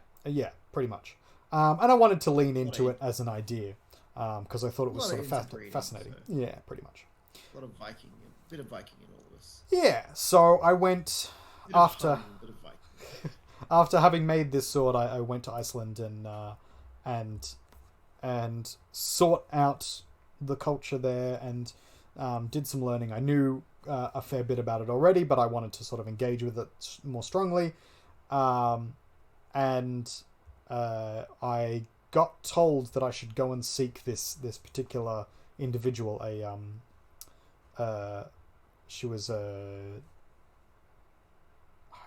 pretty much. And I wanted to lean into it as an idea because I thought it was sort of fascinating. So. Yeah, pretty much. A lot of Viking, a bit of Viking in all of this. Yeah, so I went after having made this sword. I went to Iceland and sought out the culture there and did some learning. I knew a fair bit about it already, but I wanted to sort of engage with it more strongly. And I got told that I should go and seek this particular individual. She was I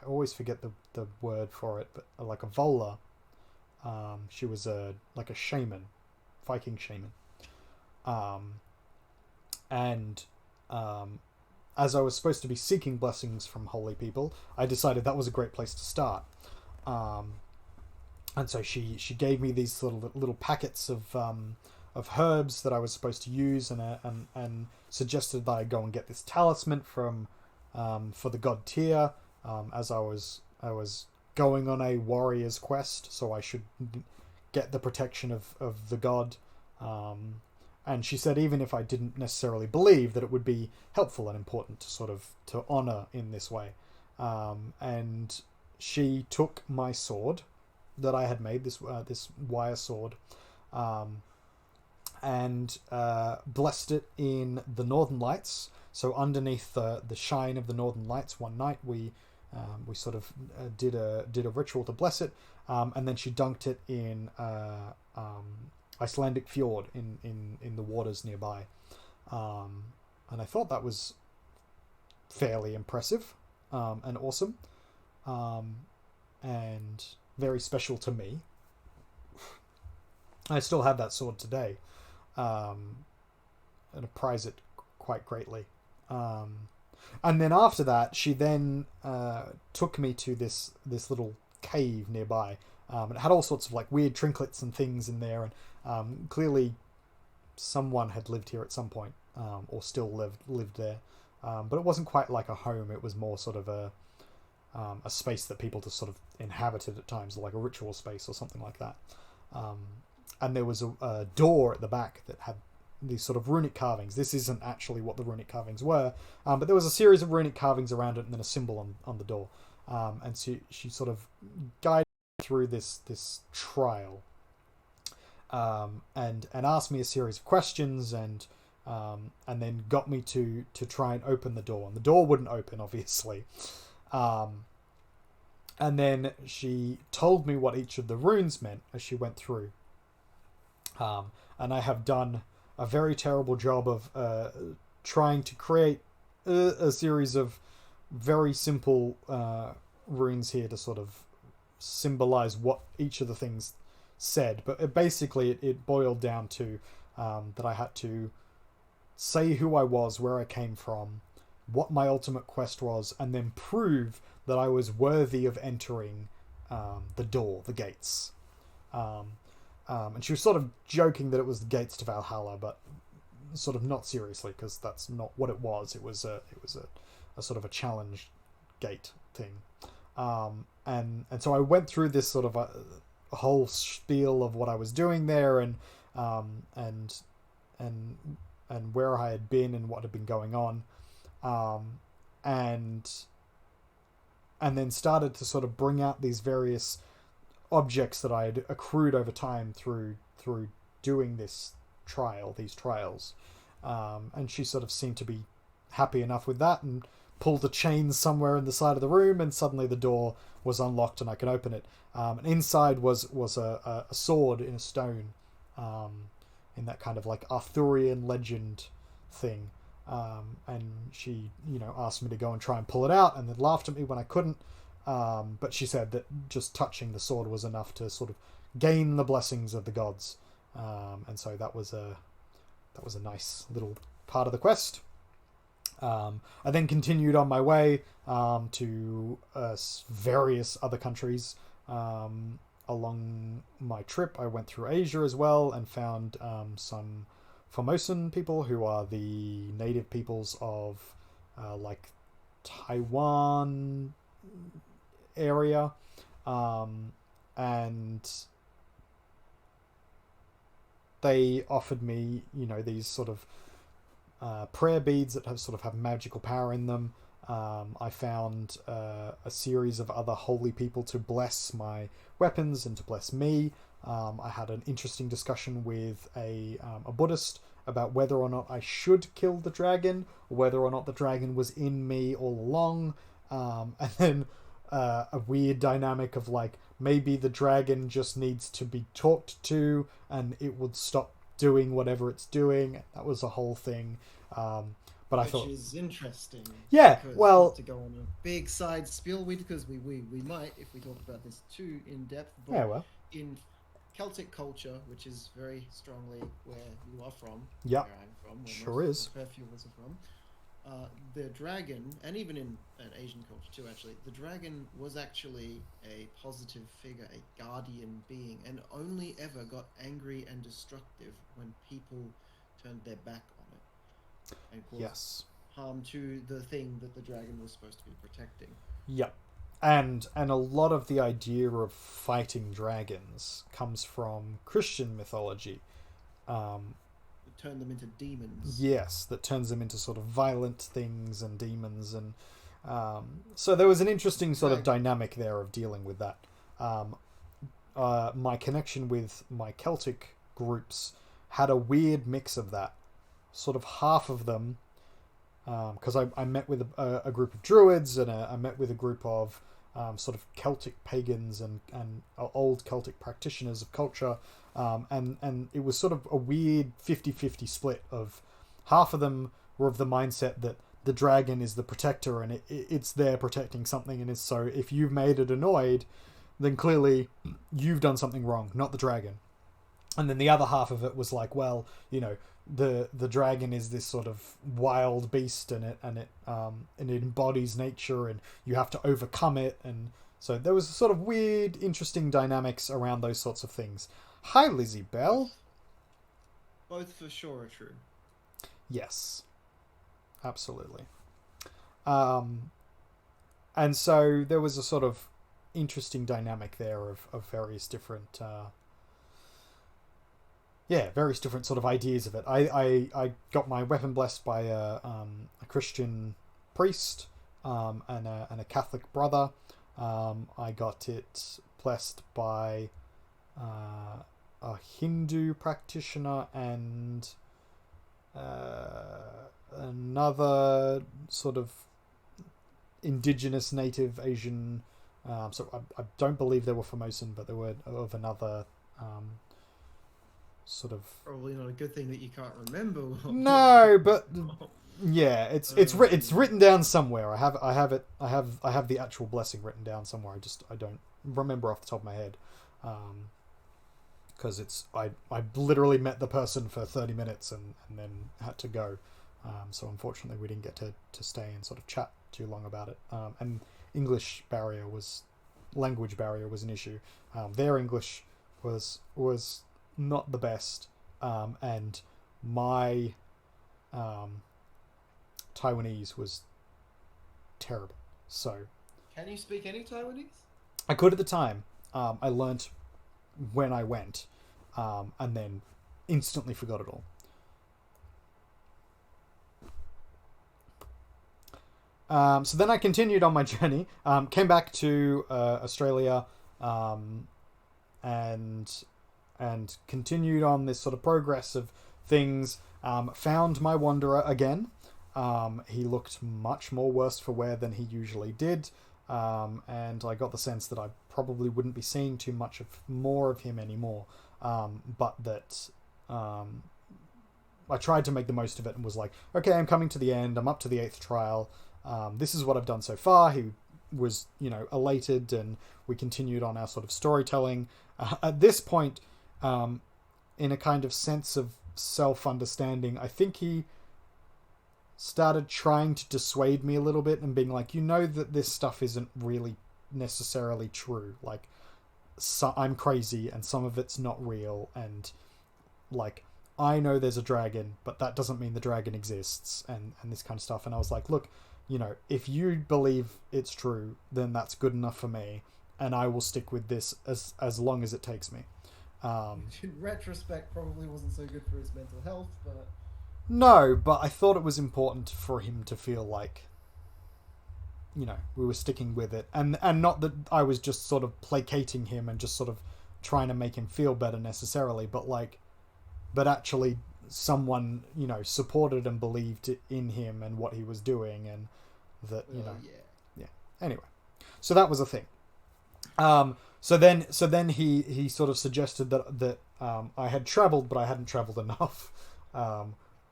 always forget the word for it, but like a vola. She was like a shaman, Viking shaman. And as I was supposed to be seeking blessings from holy people, I decided that was a great place to start. And so she gave me these little packets of herbs that I was supposed to use, and suggested that I go and get this talisman from for the god Tyr, as I was going on a warrior's quest, so I should get the protection of the god. And she said even if I didn't necessarily believe, that it would be helpful and important to honor in this way. And she took my sword that I had made, this wire sword, and blessed it in the Northern Lights. So underneath the shine of the Northern Lights, one night we We sort of did a ritual to bless it, and then she dunked it in Icelandic fjord in the waters nearby, and I thought that was fairly impressive and awesome, and very special to me. I still have that sword today, and I prize it quite greatly. And then after that, she then took me to this little cave nearby. And it had all sorts of like weird trinkets and things in there, and clearly someone had lived here at some point, or still lived there. But it wasn't quite like a home. It was more sort of a space that people just sort of inhabited at times, like a ritual space or something like that. And there was a door at the back that had these sort of runic carvings. This isn't actually what the runic carvings were, but there was a series of runic carvings around it and then a symbol on the door. And she sort of guided me through this trial, and asked me a series of questions, and then got me to try and open the door. And the door wouldn't open, obviously. And then she told me what each of the runes meant as she went through. And I have done a very terrible job of trying to create a series of very simple runes here to sort of symbolize what each of the things said. But it boiled down to that I had to say who I was, where I came from, what my ultimate quest was, and then prove that I was worthy of entering the door, the gates. And she was sort of joking that it was the gates to Valhalla, but sort of not seriously, because that's not what it was. It was a sort of a challenge gate thing. And so I went through this sort of a whole spiel of what I was doing there, and where I had been and what had been going on, and then started to sort of bring out these various objects that I had accrued over time through doing these trials, and she sort of seemed to be happy enough with that, and pulled a chain somewhere in the side of the room, and suddenly the door was unlocked and I could open it. And inside was a sword in a stone, in that kind of like Arthurian legend thing. And she, asked me to go and try and pull it out, and then laughed at me when I couldn't. But she said that just touching the sword was enough to sort of gain the blessings of the gods. And so that was a nice little part of the quest. I then continued on my way to various other countries. Along my trip, I went through Asia as well and found some Formosan people, who are the native peoples of like Taiwan area, and they offered me, these sort of prayer beads that have magical power in them. I found a series of other holy people to bless my weapons and to bless me. I had an interesting discussion with a Buddhist about whether or not I should kill the dragon, or whether or not the dragon was in me all along. And then a weird dynamic of like, maybe the dragon just needs to be talked to and it would stop doing whatever it's doing. That was a whole thing. But I thought, which is interesting. Yeah, well, not to go on a big side spiel with, because we might if we talk about this too in depth. But yeah, well, in Celtic culture, which is very strongly where you are from, yeah, where I'm from, where sure most is. of the perfumers are from. The dragon, and even in an Asian culture too, actually, the dragon was actually a positive figure, a guardian being, and only ever got angry and destructive when people turned their back on it and caused harm to the thing that the dragon was supposed to be protecting. Yep. And a lot of the idea of fighting dragons comes from Christian mythology. Turn them into demons. Yes, that turns them into sort of violent things and demons, and so there was an interesting sort of dynamic there of dealing with that. My connection with my Celtic groups had a weird mix of that. Sort of half of them because I met with a group of druids, and I met with a group of sort of Celtic pagans and old Celtic practitioners of culture, and it was sort of a weird 50-50 split of half of them were of the mindset that the dragon is the protector and it's there protecting something, and so if you've made it annoyed, then clearly you've done something wrong, not the dragon. And then the other half of it was like, well, the dragon is this sort of wild beast, and it embodies nature, and you have to overcome it. And so there was a sort of weird, interesting dynamics around those sorts of things. Hi, Lizzie Bell. Both for sure are true. Yes, absolutely. And so there was a sort of interesting dynamic there of various different various different sort of ideas of it. I got my weapon blessed by a Christian priest and a Catholic brother. I got it blessed by a Hindu practitioner and another sort of indigenous native Asian. So I don't believe they were Formosan, but they were of another sort of. Probably not a good thing that you can't remember. No, but yeah, it's written down somewhere. I have the actual blessing written down somewhere. I don't remember off the top of my head, because I literally met the person for 30 minutes and then had to go. So unfortunately, we didn't get to stay and sort of chat too long about it. And language barrier was an issue. Their English was not the best, and my Taiwanese was terrible. So, can you speak any Taiwanese? I could at the time. I learnt when I went, and then instantly forgot it all. So then I continued on my journey, came back to Australia, and continued on this sort of progress of things. Found my wanderer again. He looked much more worse for wear than he usually did, and I got the sense that I probably wouldn't be seeing too much more of him anymore, but that I tried to make the most of it and was like, okay, I'm coming to the end, I'm up to the 8th trial, this is what I've done so far. He was, elated, and we continued on our sort of storytelling. At this point, in a kind of sense of self-understanding, I think he started trying to dissuade me a little bit and being like, that this stuff isn't really necessarily true. Like, I'm crazy and some of it's not real, and like, I know there's a dragon, but that doesn't mean the dragon exists, and this kind of stuff. And I was like, look, if you believe it's true, then that's good enough for me, and I will stick with this as long as it takes me. In retrospect, probably wasn't so good for his mental health, but... No, but I thought it was important for him to feel like, we were sticking with it. And not that I was just sort of placating him and just sort of trying to make him feel better necessarily, but actually someone, supported and believed in him and what he was doing, and that, yeah. Anyway, so that was a thing. So then he sort of suggested that I had travelled, but I hadn't travelled enough,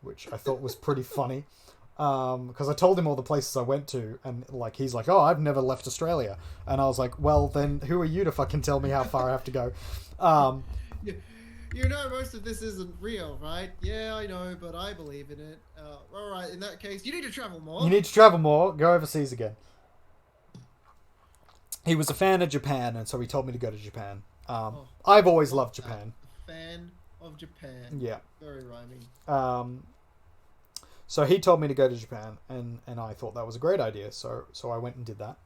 which I thought was pretty funny, because I told him all the places I went to, and he's like, oh, I've never left Australia, and I was like, well, then who are you to fucking tell me how far I have to go? Most of this isn't real, right? Yeah, I know, but I believe in it. All right, in that case, you need to travel more. You need to travel more. Go overseas again. He was a fan of Japan, and so he told me to go to Japan. I've always loved Japan. Fan of Japan. Yeah. Very rhyming. So he told me to go to Japan, and I thought that was a great idea. So I went and did that.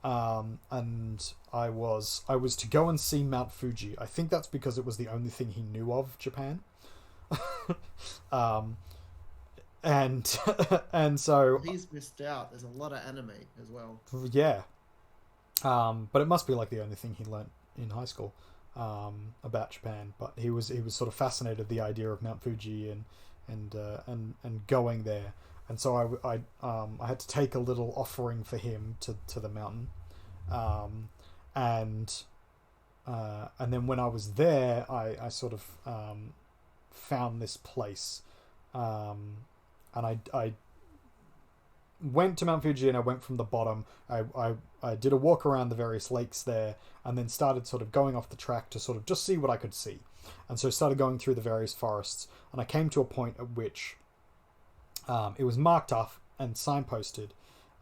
And I was to go and see Mount Fuji. I think that's because it was the only thing he knew of Japan. And so he's missed out. There's a lot of anime as well. Yeah. But it must be like the only thing he learnt in high school about Japan. But he was sort of fascinated with the idea of Mount Fuji and going there. and so I had to take a little offering for him to the mountain, um, and then when I was there, I sort of found this place, and I went to Mount Fuji and I went from the bottom. I did a walk around the various lakes there, and then started sort of going off the track to sort of just see what I could see. And so I started going through the various forests, and I came to a point at which it was marked off and signposted,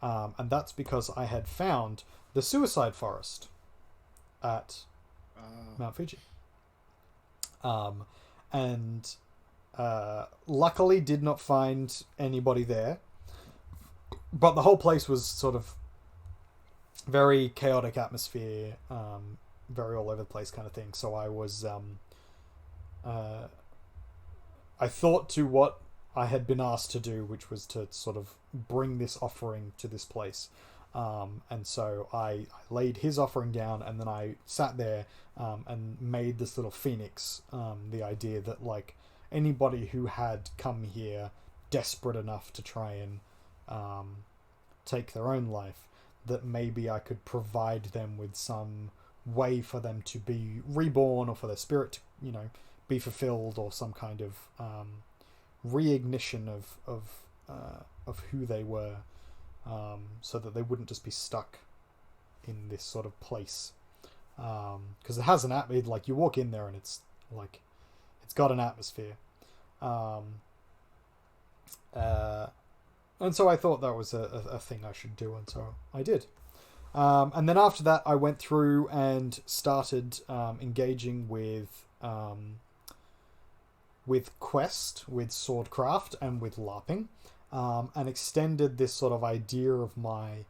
and that's because I had found the suicide forest at Mount Fuji. And luckily did not find anybody there, but the whole place was sort of very chaotic atmosphere, very all over the place kind of thing. So I was I thought to what I had been asked to do, which was to sort of bring this offering to this place. And so I laid his offering down, and then I sat there and made this little phoenix. The idea that like anybody who had come here desperate enough to try and take their own life, that maybe I could provide them with some way for them to be reborn, or for their spirit to, you know, be fulfilled, or some kind of reignition of who they were, so that they wouldn't just be stuck in this sort of place. Because it has an atmosphere, like you walk in there and it's like it's got an atmosphere. And so I thought that was a thing I should do, and so I did. And then after that, I went through and started engaging with quest, with swordcraft, and with LARPing, and extended this sort of idea of my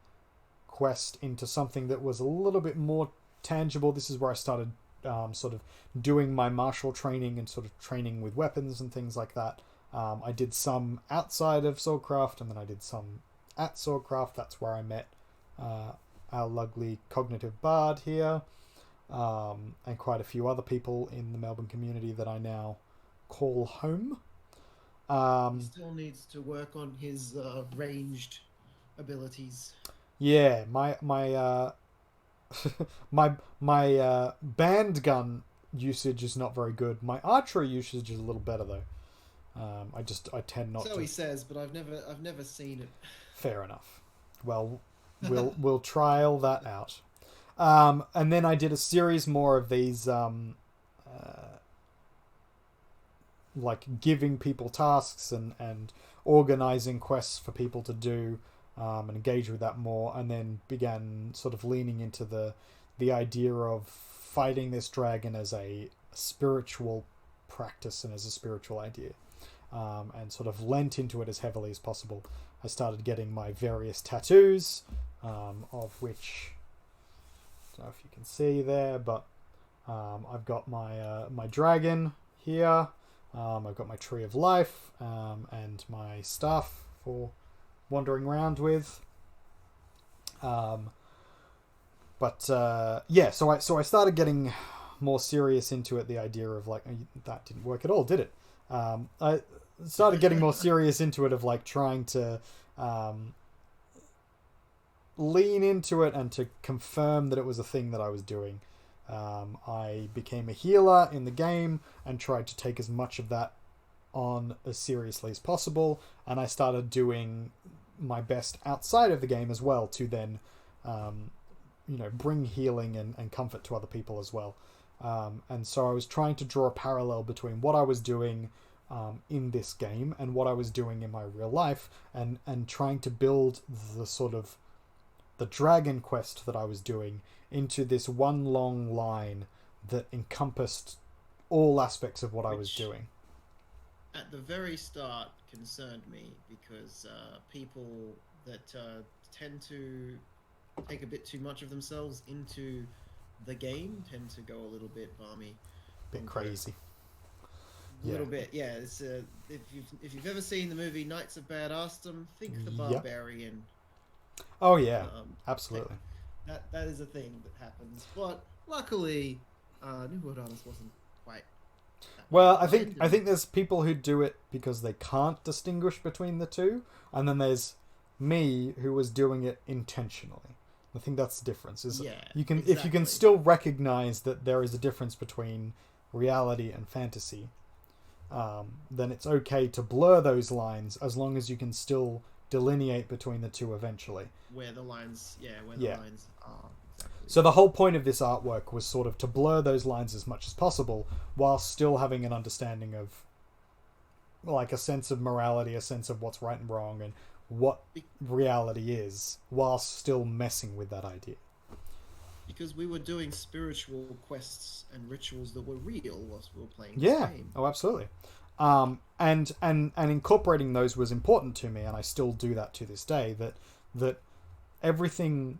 quest into something that was a little bit more tangible. This is where I started sort of doing my martial training and sort of training with weapons and things like that. I did some outside of Swordcraft, and then I did some at Swordcraft. That's where I met our lovely cognitive bard here, and quite a few other people in the Melbourne community that I now call home. He still needs to work on his ranged abilities. Yeah, my my band gun usage is not very good. My archery usage is a little better though. I tend not to. So he says, but I've never seen it. Fair enough. Well, we'll trial that out. And then I did a series more of these like giving people tasks and organizing quests for people to do, and engage with that more, and then began sort of leaning into the idea of fighting this dragon as a spiritual practice and as a spiritual idea, and sort of lent into it as heavily as possible. I started getting my various tattoos, of which I don't know if you can see there, but I've got my dragon here. I've got my tree of life, and my staff for wandering around with. Yeah, so I started getting more serious into it. The idea of like, that didn't work at all, did it? I started getting more serious into it, of like trying to lean into it and to confirm that it was a thing that I was doing. I became a healer in the game and tried to take as much of that on as seriously as possible, and I started doing my best outside of the game as well to then bring healing and comfort to other people as well. And so I was trying to draw a parallel between what I was doing in this game and what I was doing in my real life, and trying to build the sort of the dragon quest that I was doing into this one long line that encompassed all aspects of what I was doing. At the very start concerned me, because people that tend to take a bit too much of themselves into the game tend to go a little bit balmy, bit crazy. A little bit, yeah. It's if you've ever seen the movie Knights of Badassdom, think the barbarian. Oh yeah, absolutely. That is a thing that happens, but luckily, New World Artists wasn't quite Well, I think there's people who do it because they can't distinguish between the two, and then there's me who was doing it intentionally. I think that's the difference. Is Yeah, you can if you can exactly. still recognize that there is a difference between reality and fantasy, then it's okay to blur those lines as long as you can still delineate between the two eventually. Where the lines, Yeah. lines are exactly. So the whole point of this artwork was sort of to blur those lines as much as possible while still having an understanding of like a sense of morality, a sense of what's right and wrong and what reality is, while still messing with that idea. Because we were doing spiritual quests and rituals that were real whilst we were playing this Yeah. game. Oh, absolutely. And incorporating those was important to me, and I still do that to this day. That everything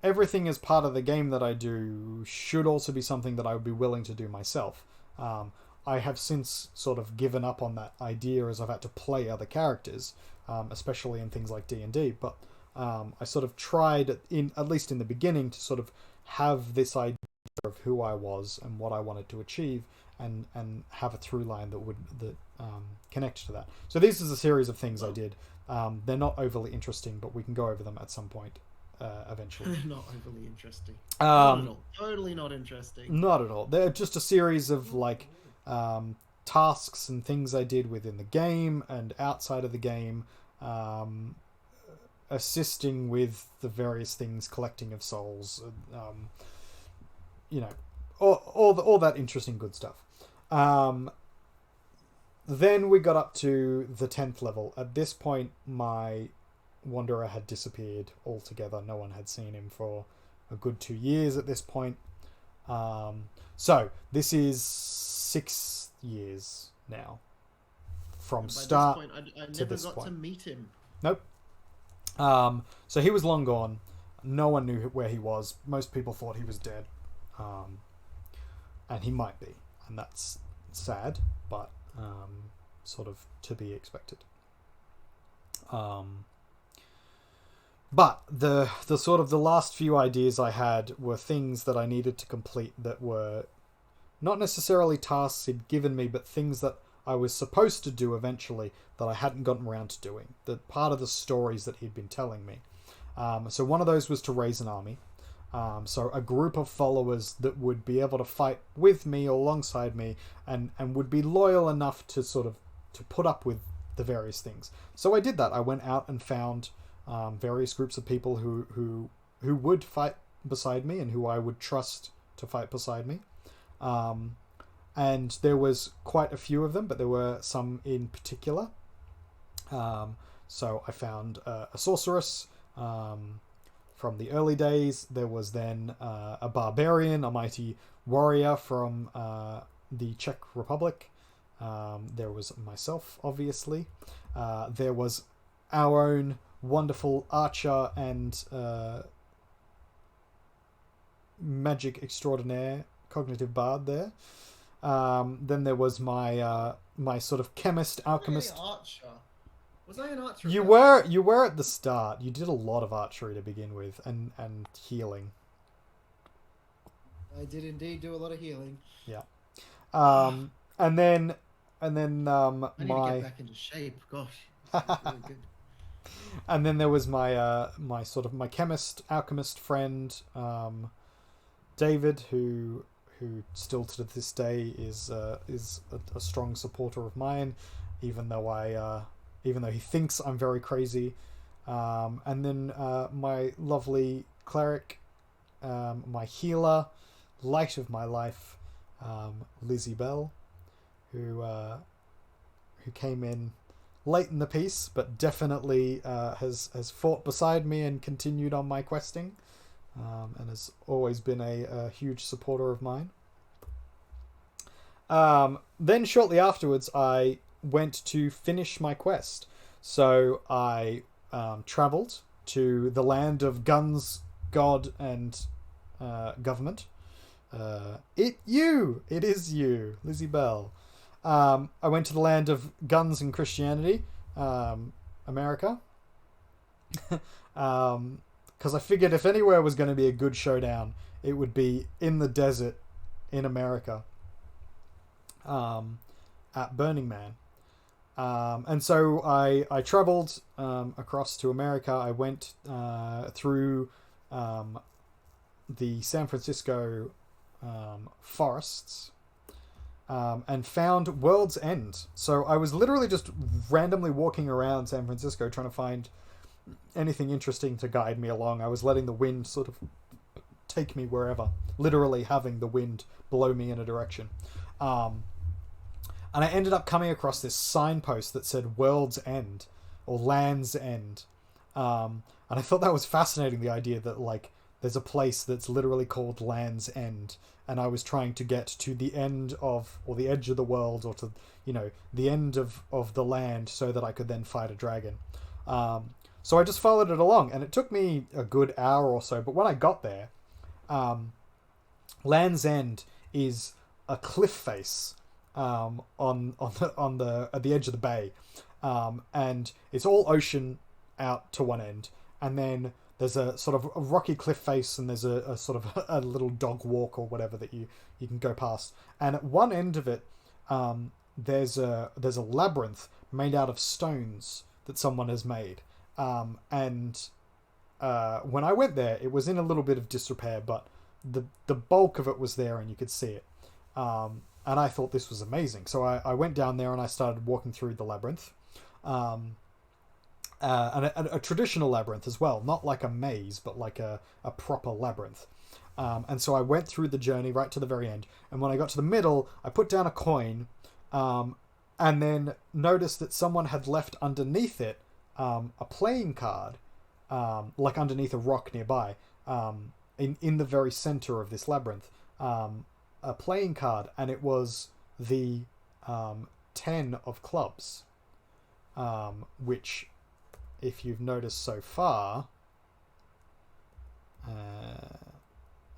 as part of the game that I do should also be something that I would be willing to do myself. I have since sort of given up on that idea as I've had to play other characters, especially in things like D&D. But I sort of tried, at least in the beginning, to sort of have this idea of who I was and what I wanted to achieve, and have a through line that connected to that. So this is a series of things I did. They're not overly interesting, but we can go over them at some point eventually. Not overly interesting. Not at all. Totally not interesting. Not at all. They're just a series of like tasks and things I did within the game and outside of the game, assisting with the various things, collecting of souls, all that interesting good stuff. Then we got up to the 10th level. At this point, my Wanderer had disappeared altogether. No one had seen him for a good 2 years at this point. So this is 6 years now from By start this point, I to never this got point. to meet him. Nope. So he was long gone. No one knew where he was. Most people thought he was dead. And he might be. And that's sad, but sort of to be expected. But the sort of the last few ideas I had were things that I needed to complete that were not necessarily tasks he'd given me, but things that I was supposed to do eventually that I hadn't gotten around to doing. That part of the stories that he'd been telling me. So one of those was to raise an army. So a group of followers that would be able to fight with me or alongside me and would be loyal enough to sort of to put up with the various things. So I did that. I went out and found various groups of people who would fight beside me and who I would trust to fight beside me. And there was quite a few of them, but there were some in particular. So I found a sorceress from the early days. There was then a barbarian, a mighty warrior from the Czech Republic. There was myself, obviously. There was our own wonderful archer and magic extraordinaire, cognitive bard there. Then there was my my sort of chemist, alchemist. Was I an archer? You were at the start. You did a lot of archery to begin with, and healing. I did indeed do a lot of healing. Yeah. And then I need to get back into shape. Gosh, really good. And then there was my my sort of my chemist, alchemist friend, David, who still to this day is a strong supporter of mine, even though he thinks I'm very crazy. And then my lovely cleric, my healer, light of my life, Lizzie Bell, who came in late in the piece, but definitely has fought beside me and continued on my questing, and has always been a huge supporter of mine. Then shortly afterwards, I went to finish my quest. So I travelled to the land of guns, God, and government. It is you, Lizzie Bell. I went to the land of guns and Christianity, America. Because I figured if anywhere was going to be a good showdown, it would be in the desert in America. at Burning Man. And so I traveled across to America. I went through the San Francisco forests and found World's End. So I was literally just randomly walking around San Francisco trying to find anything interesting to guide me along. I was letting the wind sort of take me wherever, literally having the wind blow me in a direction. And I ended up coming across this signpost that said World's End or Land's End. And I thought that was fascinating, the idea that like there's a place that's literally called Land's End, and I was trying to get to the end of, or the edge of the world, or to, you know, the end of the land so that I could then fight a dragon. So I just followed it along, and it took me a good hour or so, but when I got there, Land's End is a cliff face on the at the edge of the bay, and it's all ocean out to one end, and then there's a sort of a rocky cliff face, and there's a sort of a little dog walk or whatever that you can go past, and at one end of it there's a labyrinth made out of stones that someone has made, and when I went there, it was in a little bit of disrepair, but the bulk of it was there and you could see it. And I thought this was amazing. So I went down there and I started walking through the labyrinth. And a traditional labyrinth as well. Not like a maze, but like a proper labyrinth. And so I went through the journey right to the very end. And when I got to the middle, I put down a coin, and then noticed that someone had left underneath it a playing card, like underneath a rock nearby, in the very center of this labyrinth. A playing card, and it was the 10 of clubs, which, if you've noticed so far,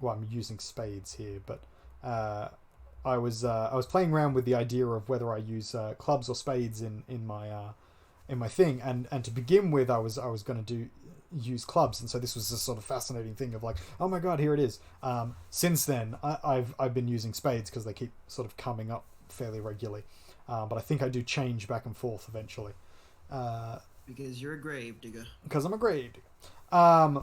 well, I'm using spades here, but I was playing around with the idea of whether I use clubs or spades in my thing, and to begin with, I was going to use clubs, and so this was a sort of fascinating thing of like, oh my god, here it is. Since then, I've been using spades because they keep sort of coming up fairly regularly, but I think I do change back and forth eventually. Because you're a grave digger. Because I'm a grave digger.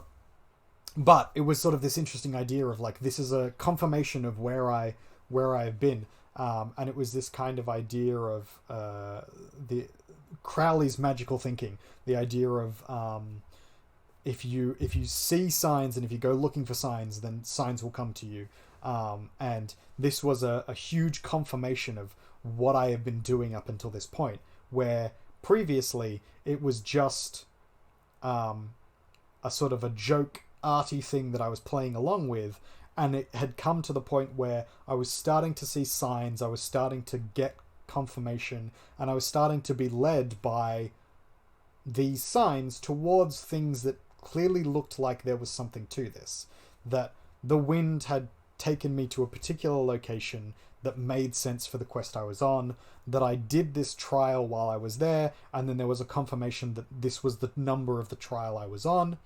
But it was sort of this interesting idea of like, this is a confirmation of where I've been, and it was this kind of idea of the Crowley's magical thinking, the idea of if you see signs and if you go looking for signs, then signs will come to you. And this was a huge confirmation of what I have been doing up until this point, where previously it was just a sort of a joke arty thing that I was playing along with, and it had come to the point where I was starting to see signs, I was starting to get confirmation, and I was starting to be led by these signs towards things that clearly looked like there was something to this, that the wind had taken me to a particular location that made sense for the quest I was on, that I did this trial while I was there, and then there was a confirmation that this was the number of the trial I was on.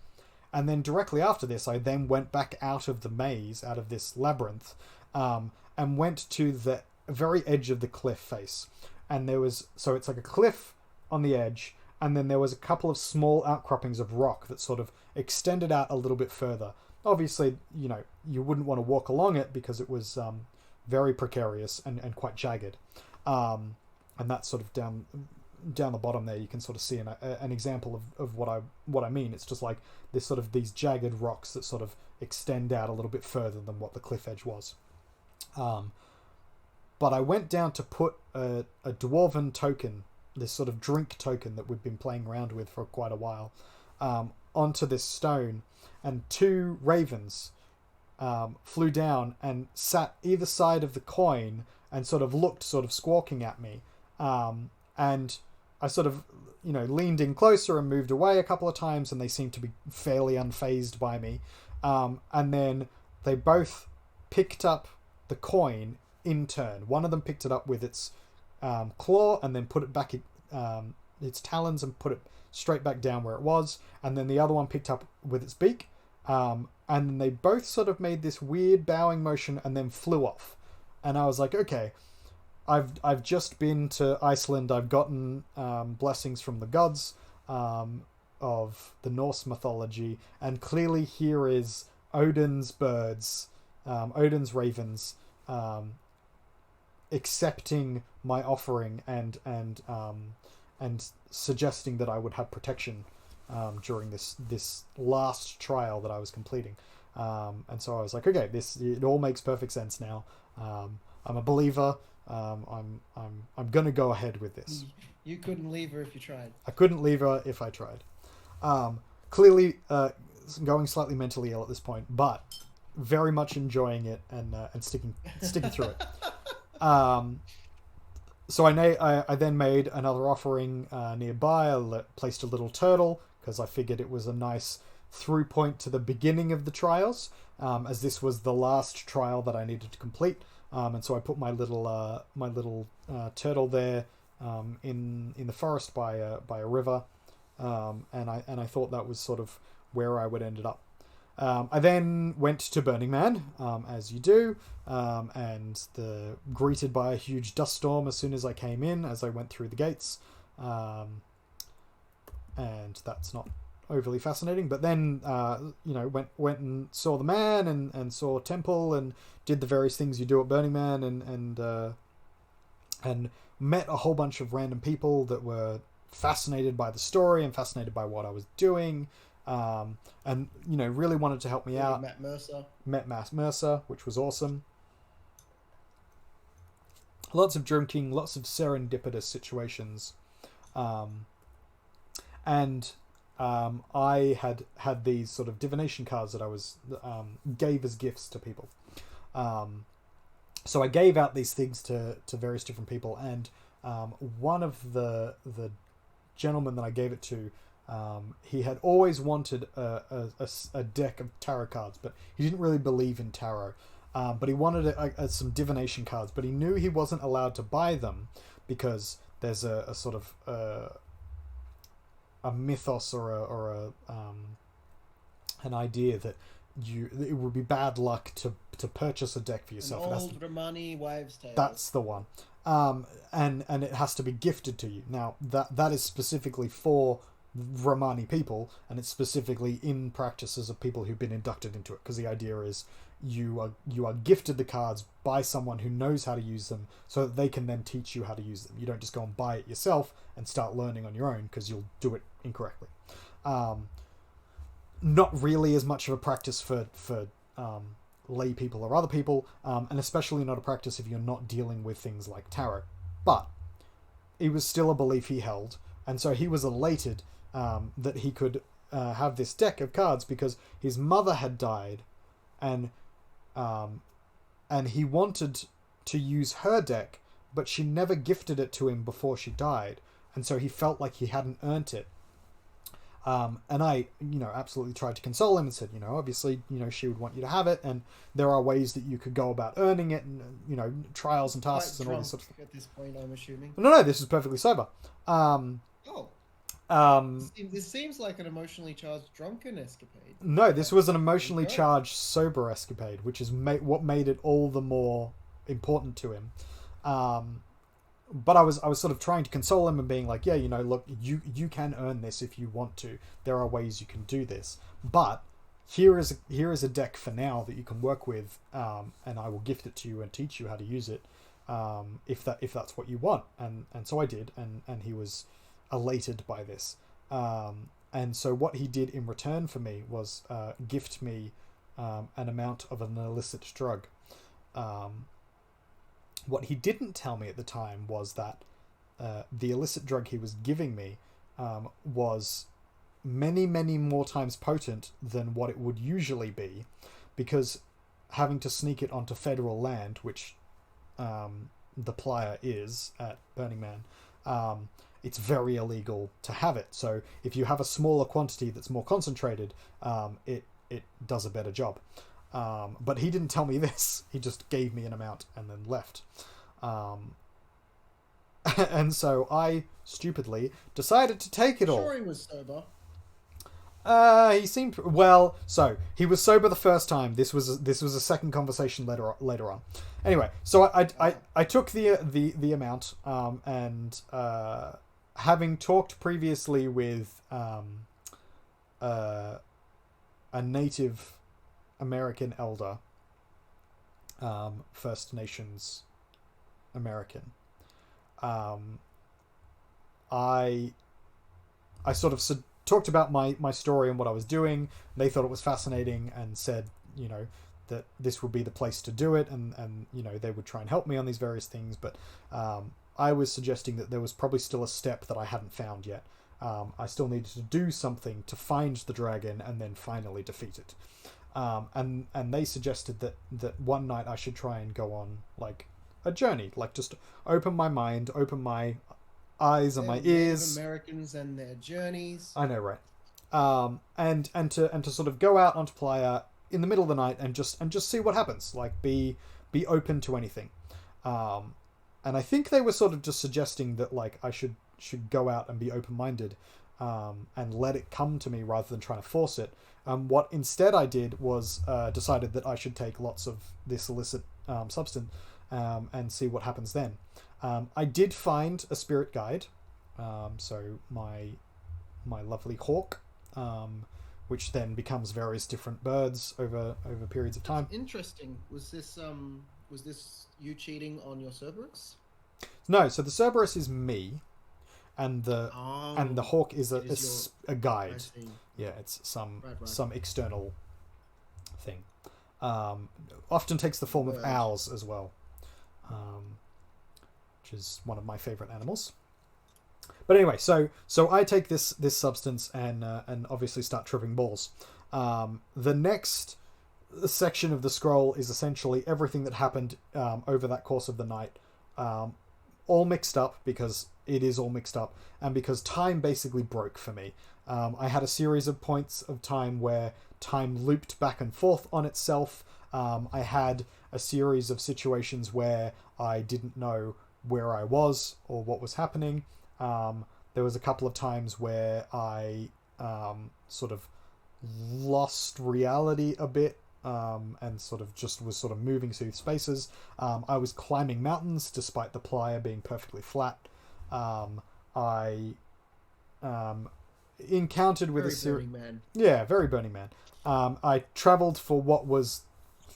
And then directly after this, I then went back out of the maze, out of this labyrinth, and went to the very edge of the cliff face. And there was, so it's like a cliff on the edge, and then there was a couple of small outcroppings of rock that sort of extended out a little bit further. Obviously, you know, you wouldn't want to walk along it because it was very precarious and quite jagged. And that's sort of down the bottom there, you can sort of see an example of what I mean. It's just like this sort of these jagged rocks that sort of extend out a little bit further than what the cliff edge was. But I went down to put a dwarven token, this sort of drink token that we've been playing around with for quite a while, onto this stone, and two ravens flew down and sat either side of the coin and sort of looked sort of squawking at me. And I sort of, you know, leaned in closer and moved away a couple of times, and they seemed to be fairly unfazed by me. And then they both picked up the coin in turn. One of them picked it up with its claw and then put it back its talons and put it straight back down where it was. And then the other one picked up with its beak. And then they both sort of made this weird bowing motion and then flew off. And I was like, okay, I've just been to Iceland. I've gotten blessings from the gods of the Norse mythology, and clearly here is Odin's birds, Odin's ravens, accepting my offering and suggesting that I would have protection during this last trial that I was completing. And so I was like, okay, it all makes perfect sense now. I'm a believer. I'm gonna go ahead with this. You couldn't leave her if you tried. I couldn't leave her if I tried. Clearly, going slightly mentally ill at this point, but very much enjoying it and sticking through it. So I then made another offering nearby. I placed a little turtle because I figured it was a nice through point to the beginning of the trials, as this was the last trial that I needed to complete. And so I put my little turtle there in the forest by a river, and I thought that was sort of where I would end it up. I then went to Burning Man, as you do, and greeted by a huge dust storm as soon as I came in, as I went through the gates, and that's not overly fascinating. But then, went and saw the man and saw Temple and did the various things you do at Burning Man, and met a whole bunch of random people that were fascinated by the story and fascinated by what I was doing. And really wanted to help me out. Met Matt Mercer, which was awesome. Lots of drinking, lots of serendipitous situations, and I had these sort of divination cards that I was gave as gifts to people. So I gave out these things to various different people, and one of the gentlemen that I gave it to. He had always wanted a deck of tarot cards, but he didn't really believe in tarot. But he wanted some divination cards, but he knew he wasn't allowed to buy them because there's a sort of a mythos or an idea that it would be bad luck to purchase a deck for yourself. An old Romani wives' tale. That's the one. And it has to be gifted to you. Now that is specifically for Romani people, and it's specifically in practices of people who've been inducted into it, because the idea is you are gifted the cards by someone who knows how to use them, so that they can then teach you how to use them. You don't just go and buy it yourself and start learning on your own, because you'll do it incorrectly. Not really as much of a practice for lay people or other people, and especially not a practice if you're not dealing with things like tarot. But it was still a belief he held, and so he was elated that he could have this deck of cards because his mother had died, and he wanted to use her deck, but she never gifted it to him before she died, and so he felt like he hadn't earned it. And I, absolutely tried to console him and said, obviously, she would want you to have it, and there are ways that you could go about earning it, and trials and tasks and all this sort of stuff. At this point, I'm assuming. No, this is perfectly sober. This seems like an emotionally charged drunken escapade. No, this was an emotionally charged sober escapade, which is what made it all the more important to him. But I was sort of trying to console him and being like, yeah, look, you can earn this if you want to. There are ways you can do this, but here is a deck for now that you can work with, and I will gift it to you and teach you how to use it, if that's what you want. And so I did, and he was elated by this. And so what he did in return for me was gift me an amount of an illicit drug. What he didn't tell me at the time was that the illicit drug he was giving me was many, many more times potent than what it would usually be, because having to sneak it onto federal land, which the playa is at Burning Man, it's very illegal to have it. So if you have a smaller quantity that's more concentrated, it does a better job. But he didn't tell me this. He just gave me an amount and then left. And so I stupidly decided to take it all. Sure, he was sober. He seemed well. So he was sober the first time. This was a second conversation later on. Anyway, so I took the amount and having talked previously with a Native American elder, First Nations American, I sort of talked about my story and what I was doing. They thought it was fascinating and said, that this would be the place to do it, and they would try and help me on these various things. But I was suggesting that there was probably still a step that I hadn't found yet. I still needed to do something to find the dragon and then finally defeat it. And they suggested that one night I should try and go on like a journey, like just open my mind, open my eyes and my ears. Native Americans and their journeys. I know, right? And to sort of go out onto Playa in the middle of the night and just see what happens. Like be open to anything. And I think they were sort of just suggesting that like I should go out and be open minded, and let it come to me rather than trying to force it. What instead I did was decided that I should take lots of this illicit substance and see what happens then. I did find a spirit guide, so my lovely hawk, which then becomes various different birds over periods of time. Interesting. Was this you cheating on your Cerberus? No, so the Cerberus is me, and the hawk is a guide. Yeah, it's some external thing. Often takes the form of owls as well, which is one of my favorite animals. But anyway, so I take this substance and obviously start tripping balls. The next section of the scroll is essentially everything that happened over that course of the night, all mixed up, because it is all mixed up, and because time basically broke for me. I had a series of points of time where time looped back and forth on itself. I had a series of situations where I didn't know where I was or what was happening. There was a couple of times where I sort of lost reality a bit, and sort of just was sort of moving through spaces. I was climbing mountains despite the playa being perfectly flat. I encountered with very Burning Man. Yeah, very Burning Man. I traveled for what was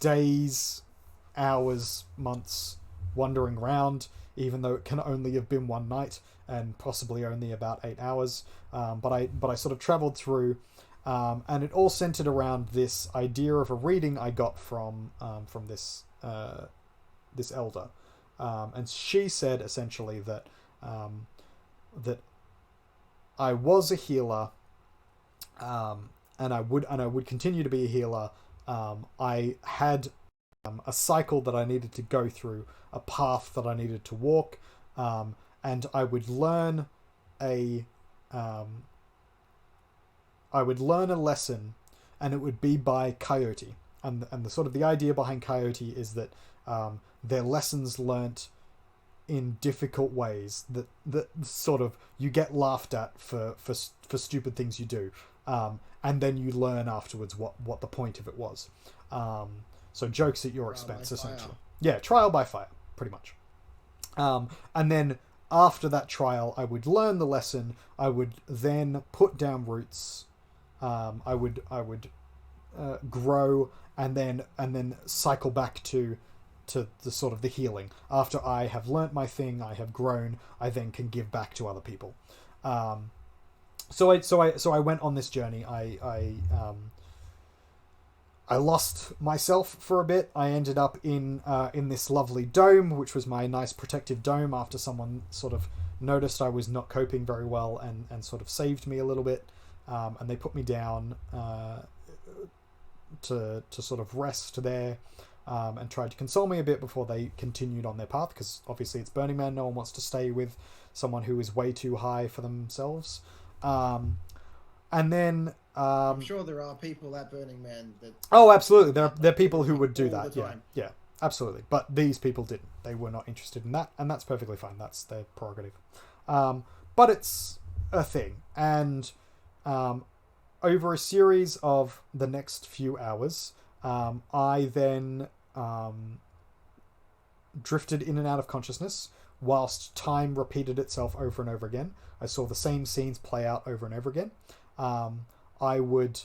days, hours, months, wandering around, even though it can only have been one night and possibly only about 8 hours. But I sort of traveled through, and it all centered around this idea of a reading I got from this elder, and she said essentially that that I was a healer, and I would continue to be a healer. I had a cycle that I needed to go through, a path that I needed to walk, and I would learn a lesson, and it would be by Coyote. And the sort of the idea behind Coyote is that they're lessons learnt in difficult ways that sort of you get laughed at for stupid things you do, and then you learn afterwards what the point of it was. So jokes at your expense, essentially. Yeah, trial by fire, pretty much. And then after that trial, I would learn the lesson. I would then put down roots. I would grow and then cycle back to the sort of the healing. After I have learnt my thing, I have grown, I then can give back to other people. So I went on this journey. I lost myself for a bit. I ended up in this lovely dome, which was my nice protective dome, after someone sort of noticed I was not coping very well and sort of saved me a little bit. And they put me down to sort of rest there, and tried to console me a bit before they continued on their path, because obviously it's Burning Man. No one wants to stay with someone who is way too high for themselves. And then I'm sure there are people at Burning Man that... Oh, absolutely. There are people who would do all that. the Yeah, time. yeah, absolutely. But these people didn't. They were not interested in that, and that's perfectly fine. That's their prerogative. But it's a thing. And over a series of the next few hours, I then drifted in and out of consciousness whilst time repeated itself over and over again. I saw the same scenes play out over and over again. I would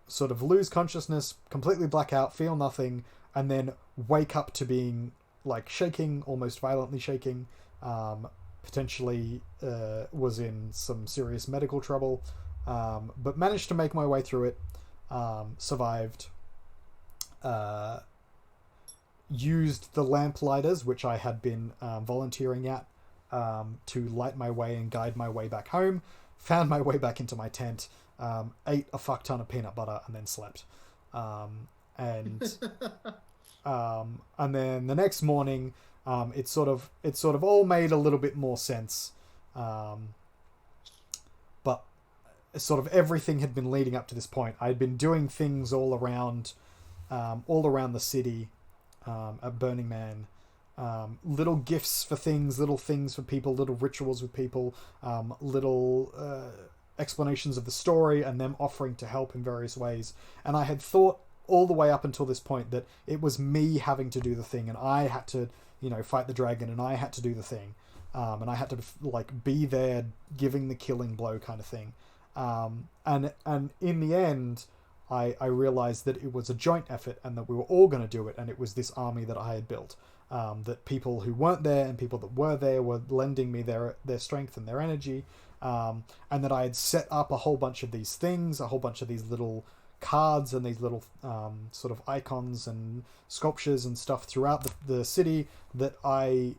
sort of lose consciousness, completely black out, feel nothing, and then wake up to being like shaking, almost violently shaking, potentially was in some serious medical trouble, but managed to make my way through it, survived, used the lamplighters, which I had been volunteering at, to light my way and guide my way back home, found my way back into my tent, ate a fuck ton of peanut butter, and then slept. And then the next morning, it sort of all made a little bit more sense. But sort of everything had been leading up to this point. I'd been doing things all around the city, at Burning Man, little gifts for things, little things for people, little rituals with people, little explanations of the story, and them offering to help in various ways. And I had thought all the way up until this point that it was me having to do the thing, and I had to, fight the dragon, and I had to do the thing, and I had to like be there giving the killing blow kind of thing. And in the end, I realized that it was a joint effort and that we were all going to do it, and it was this army that I had built, that people who weren't there and people that were there were lending me their strength and their energy, and that I had set up a whole bunch of these things, a whole bunch of these little cards and these little sort of icons and sculptures and stuff throughout the city that I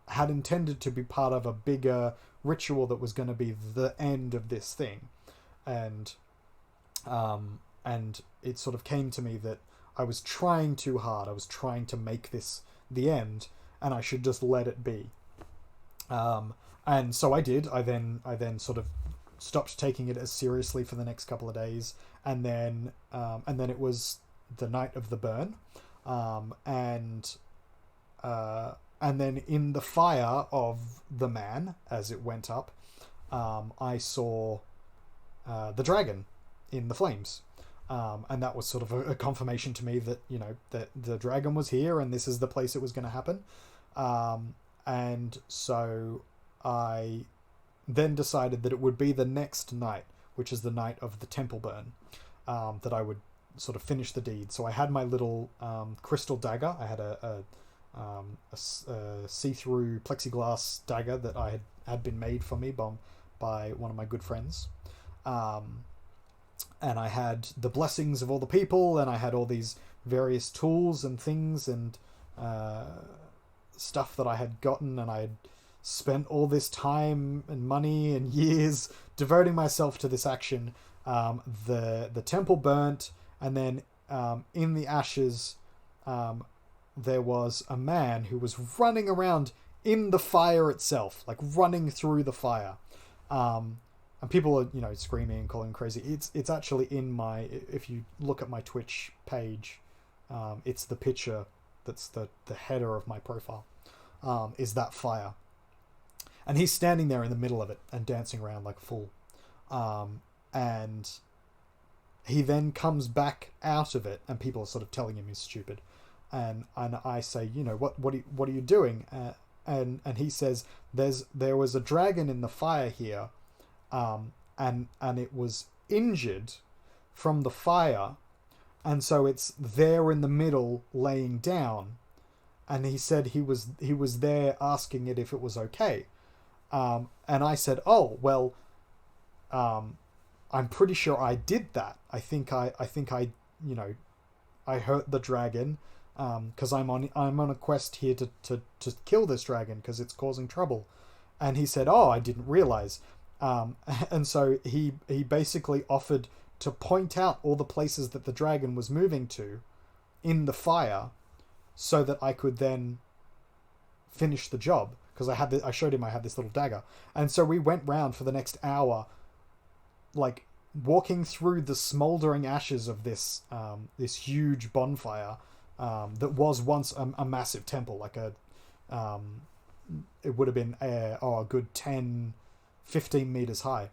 had intended to be part of a bigger ritual that was going to be the end of this thing. And it sort of came to me that I was trying too hard. I was trying to make this the end, and I should just let it be. And so I did. I then sort of stopped taking it as seriously for the next couple of days, and then it was the night of the burn, and then in the fire of the man as it went up, I saw the dragon in the flames. And that was sort of a confirmation to me that, that the dragon was here and this is the place it was going to happen. And so I then decided that it would be the next night, which is the night of the temple burn, that I would sort of finish the deed. So I had my little crystal dagger. I had a see-through plexiglass dagger that I had been made for me by one of my good friends. And I had the blessings of all the people, and I had all these various tools and things and stuff that I had gotten, and I had spent all this time and money and years devoting myself to this action. The temple burnt, and then in the ashes there was a man who was running around in the fire itself, like running through the fire. And people are, screaming and calling crazy. It's actually in my, if you look at my Twitch page, it's the picture that's the header of my profile, is that fire. And he's standing there in the middle of it and dancing around like a fool. And he then comes back out of it, and people are sort of telling him he's stupid. And I say, what are you doing? And he says, there was a dragon in the fire here. And it was injured from the fire, and so it's there in the middle laying down. And he said he was there asking it if it was okay. And I said, oh well, I'm pretty sure I did that. I think I I hurt the dragon, because I'm on a quest here to kill this dragon because it's causing trouble. And he said, oh, I didn't realize. And so he basically offered to point out all the places that the dragon was moving to in the fire, so that I could then finish the job, because I showed him I had this little dagger. And so we went round for the next hour, like walking through the smoldering ashes of this huge bonfire that was once a massive temple, like it would have been a good 10-15 meters high.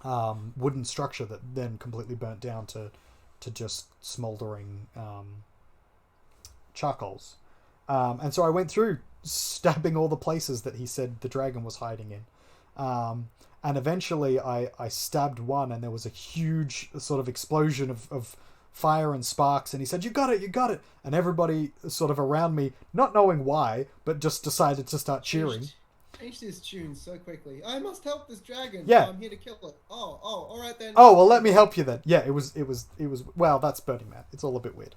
wooden structure that then completely burnt down to just smoldering charcoals. And so I went through stabbing all the places that he said the dragon was hiding in. And eventually I stabbed one, and there was a huge sort of explosion of fire and sparks, and he said, you got it. And everybody sort of around me, not knowing why, but just decided to start cheering. Change this tune so quickly. I must help this dragon. Yeah. I'm here to kill it. Oh, all right then. Oh, well, let me help you then. Yeah, it was. Well, that's Burning Man. It's all a bit weird.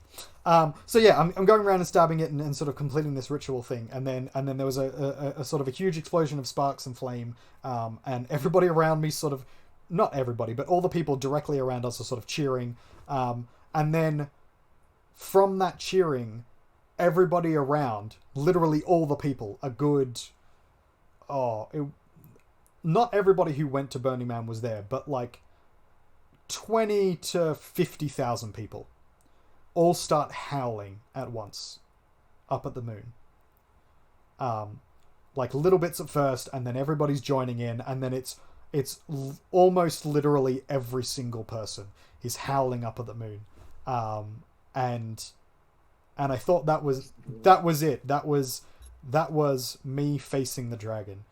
So yeah, I'm going around and stabbing it and sort of completing this ritual thing, and then there was a sort of a huge explosion of sparks and flame, and everybody around me sort of, not everybody, but all the people directly around us are sort of cheering, and then from that cheering, everybody around, literally all the people, a good. Not everybody who went to Burning Man was there, but like 20 to 50,000 people all start howling at once up at the moon. Like little bits at first, and then everybody's joining in, and then it's almost literally every single person is howling up at the moon. And I thought that was it. That was me facing the dragon,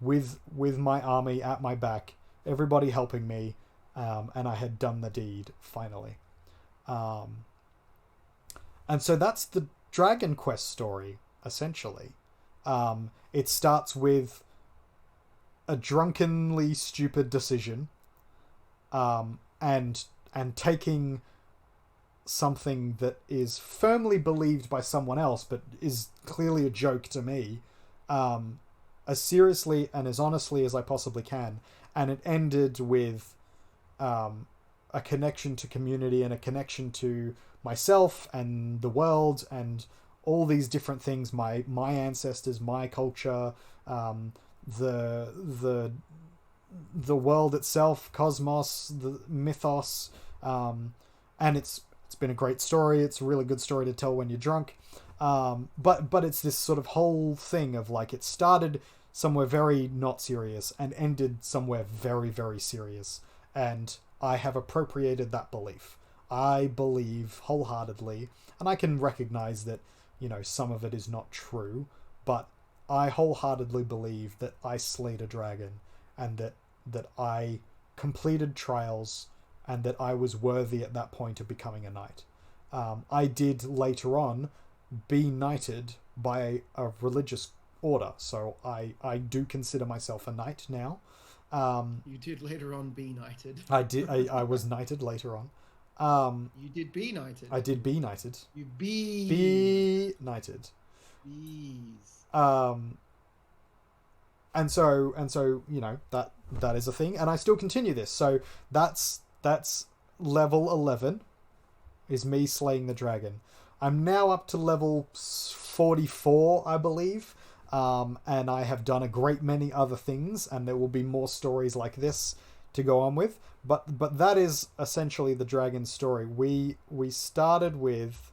with my army at my back, everybody helping me, and I had done the deed finally. And so that's the Dragon Quest story, essentially. It starts with a drunkenly stupid decision, and taking something that is firmly believed by someone else but is clearly a joke to me, as seriously and as honestly as I possibly can. And it ended with a connection to community and a connection to myself and the world and all these different things, my ancestors, my culture, the world itself, cosmos, the mythos, and it's been a great story. It's a really good story to tell when you're drunk. But it's this sort of whole thing of like, it started somewhere very not serious and ended somewhere very, very serious. And I have appropriated that belief. I believe wholeheartedly, and I can recognize that, some of it is not true, but I wholeheartedly believe that I slayed a dragon, and that I completed trials, and that I was worthy at that point of becoming a knight. I did later on be knighted by a religious order, so I do consider myself a knight now. You did later on be knighted. I did. I was knighted later on. You did be knighted. I did be knighted. You be knighted. Bees. And so that is a thing, and I still continue this. So that's level 11 is me slaying the dragon. I'm now up to level 44, I believe, and I have done a great many other things, and there will be more stories like this to go on with. But that is essentially the dragon story. We started with,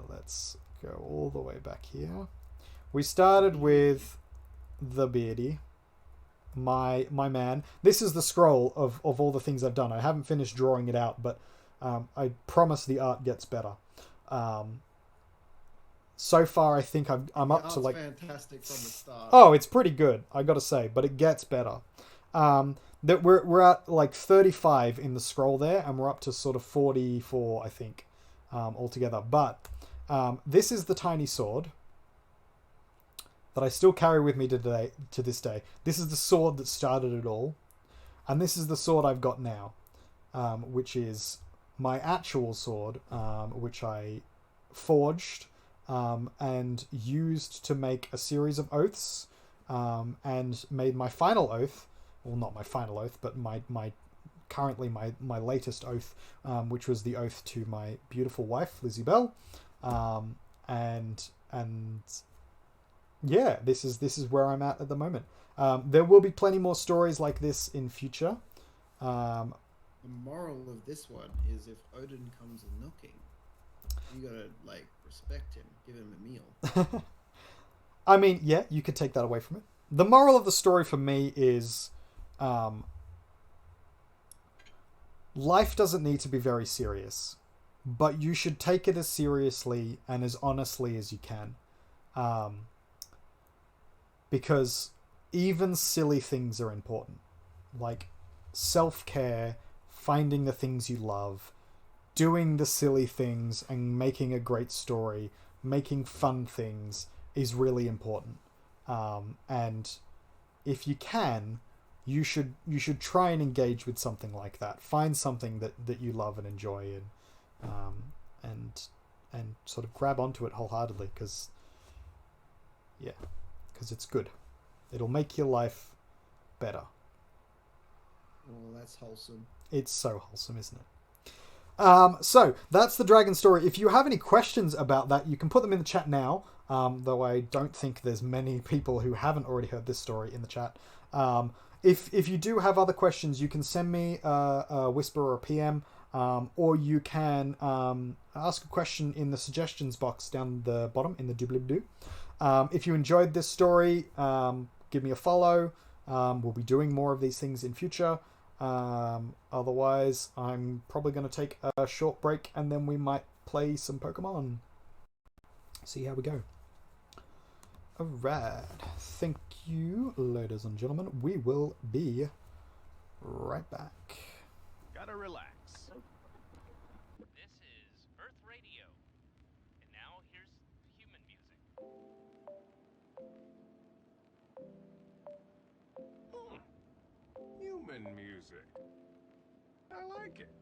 let's go all the way back here. We started with the beardy, my man. This is the scroll of all the things I've done. I haven't finished drawing it out, but I promise the art gets better. So far, I think I'm up to like fantastic from the start. Oh, it's pretty good, I gotta say, but it gets better. That we're at like 35 in the scroll there, and we're up to sort of 44, I think, altogether. But this is the tiny sword that I still carry with me to this day. This is the sword that started it all, and this is the sword I've got now, which is my actual sword, which I forged and used to make a series of oaths, and made my final oath. Well, not my final oath, but my latest oath, which was the oath to my beautiful wife, Lizzie Bell, and yeah, this is where I'm at the moment. There will be plenty more stories like this in future. The moral of this one is, if Odin comes a knocking, you gotta like respect him, give him a meal. I mean, yeah, you could take that away from it. The moral of the story for me is, Life doesn't need to be very serious, but you should take it as seriously and as honestly as you can. Because even silly things are important. Like self-care, finding the things you love, doing the silly things and making a great story, making fun things is really important. And if you can, you should try and engage with something like that. Find something that you love and enjoy, and sort of grab onto it wholeheartedly, because it's good. It'll make your life better. Oh, that's wholesome. It's so wholesome, isn't it? So that's the dragon story. If you have any questions about that, you can put them in the chat now. Though I don't think there's many people who haven't already heard this story in the chat. If you do have other questions, you can send me a whisper or a PM, or you can ask a question in the suggestions box down the bottom in the doobly-doo. If you enjoyed this story, give me a follow. We'll be doing more of these things in future. Otherwise, I'm probably going to take a short break, and then we might play some Pokemon. See how we go. Alright. Thank you, ladies and gentlemen. We will be right back. Gotta relax. This is Earth Radio. And now here's human music. Human music. I like it.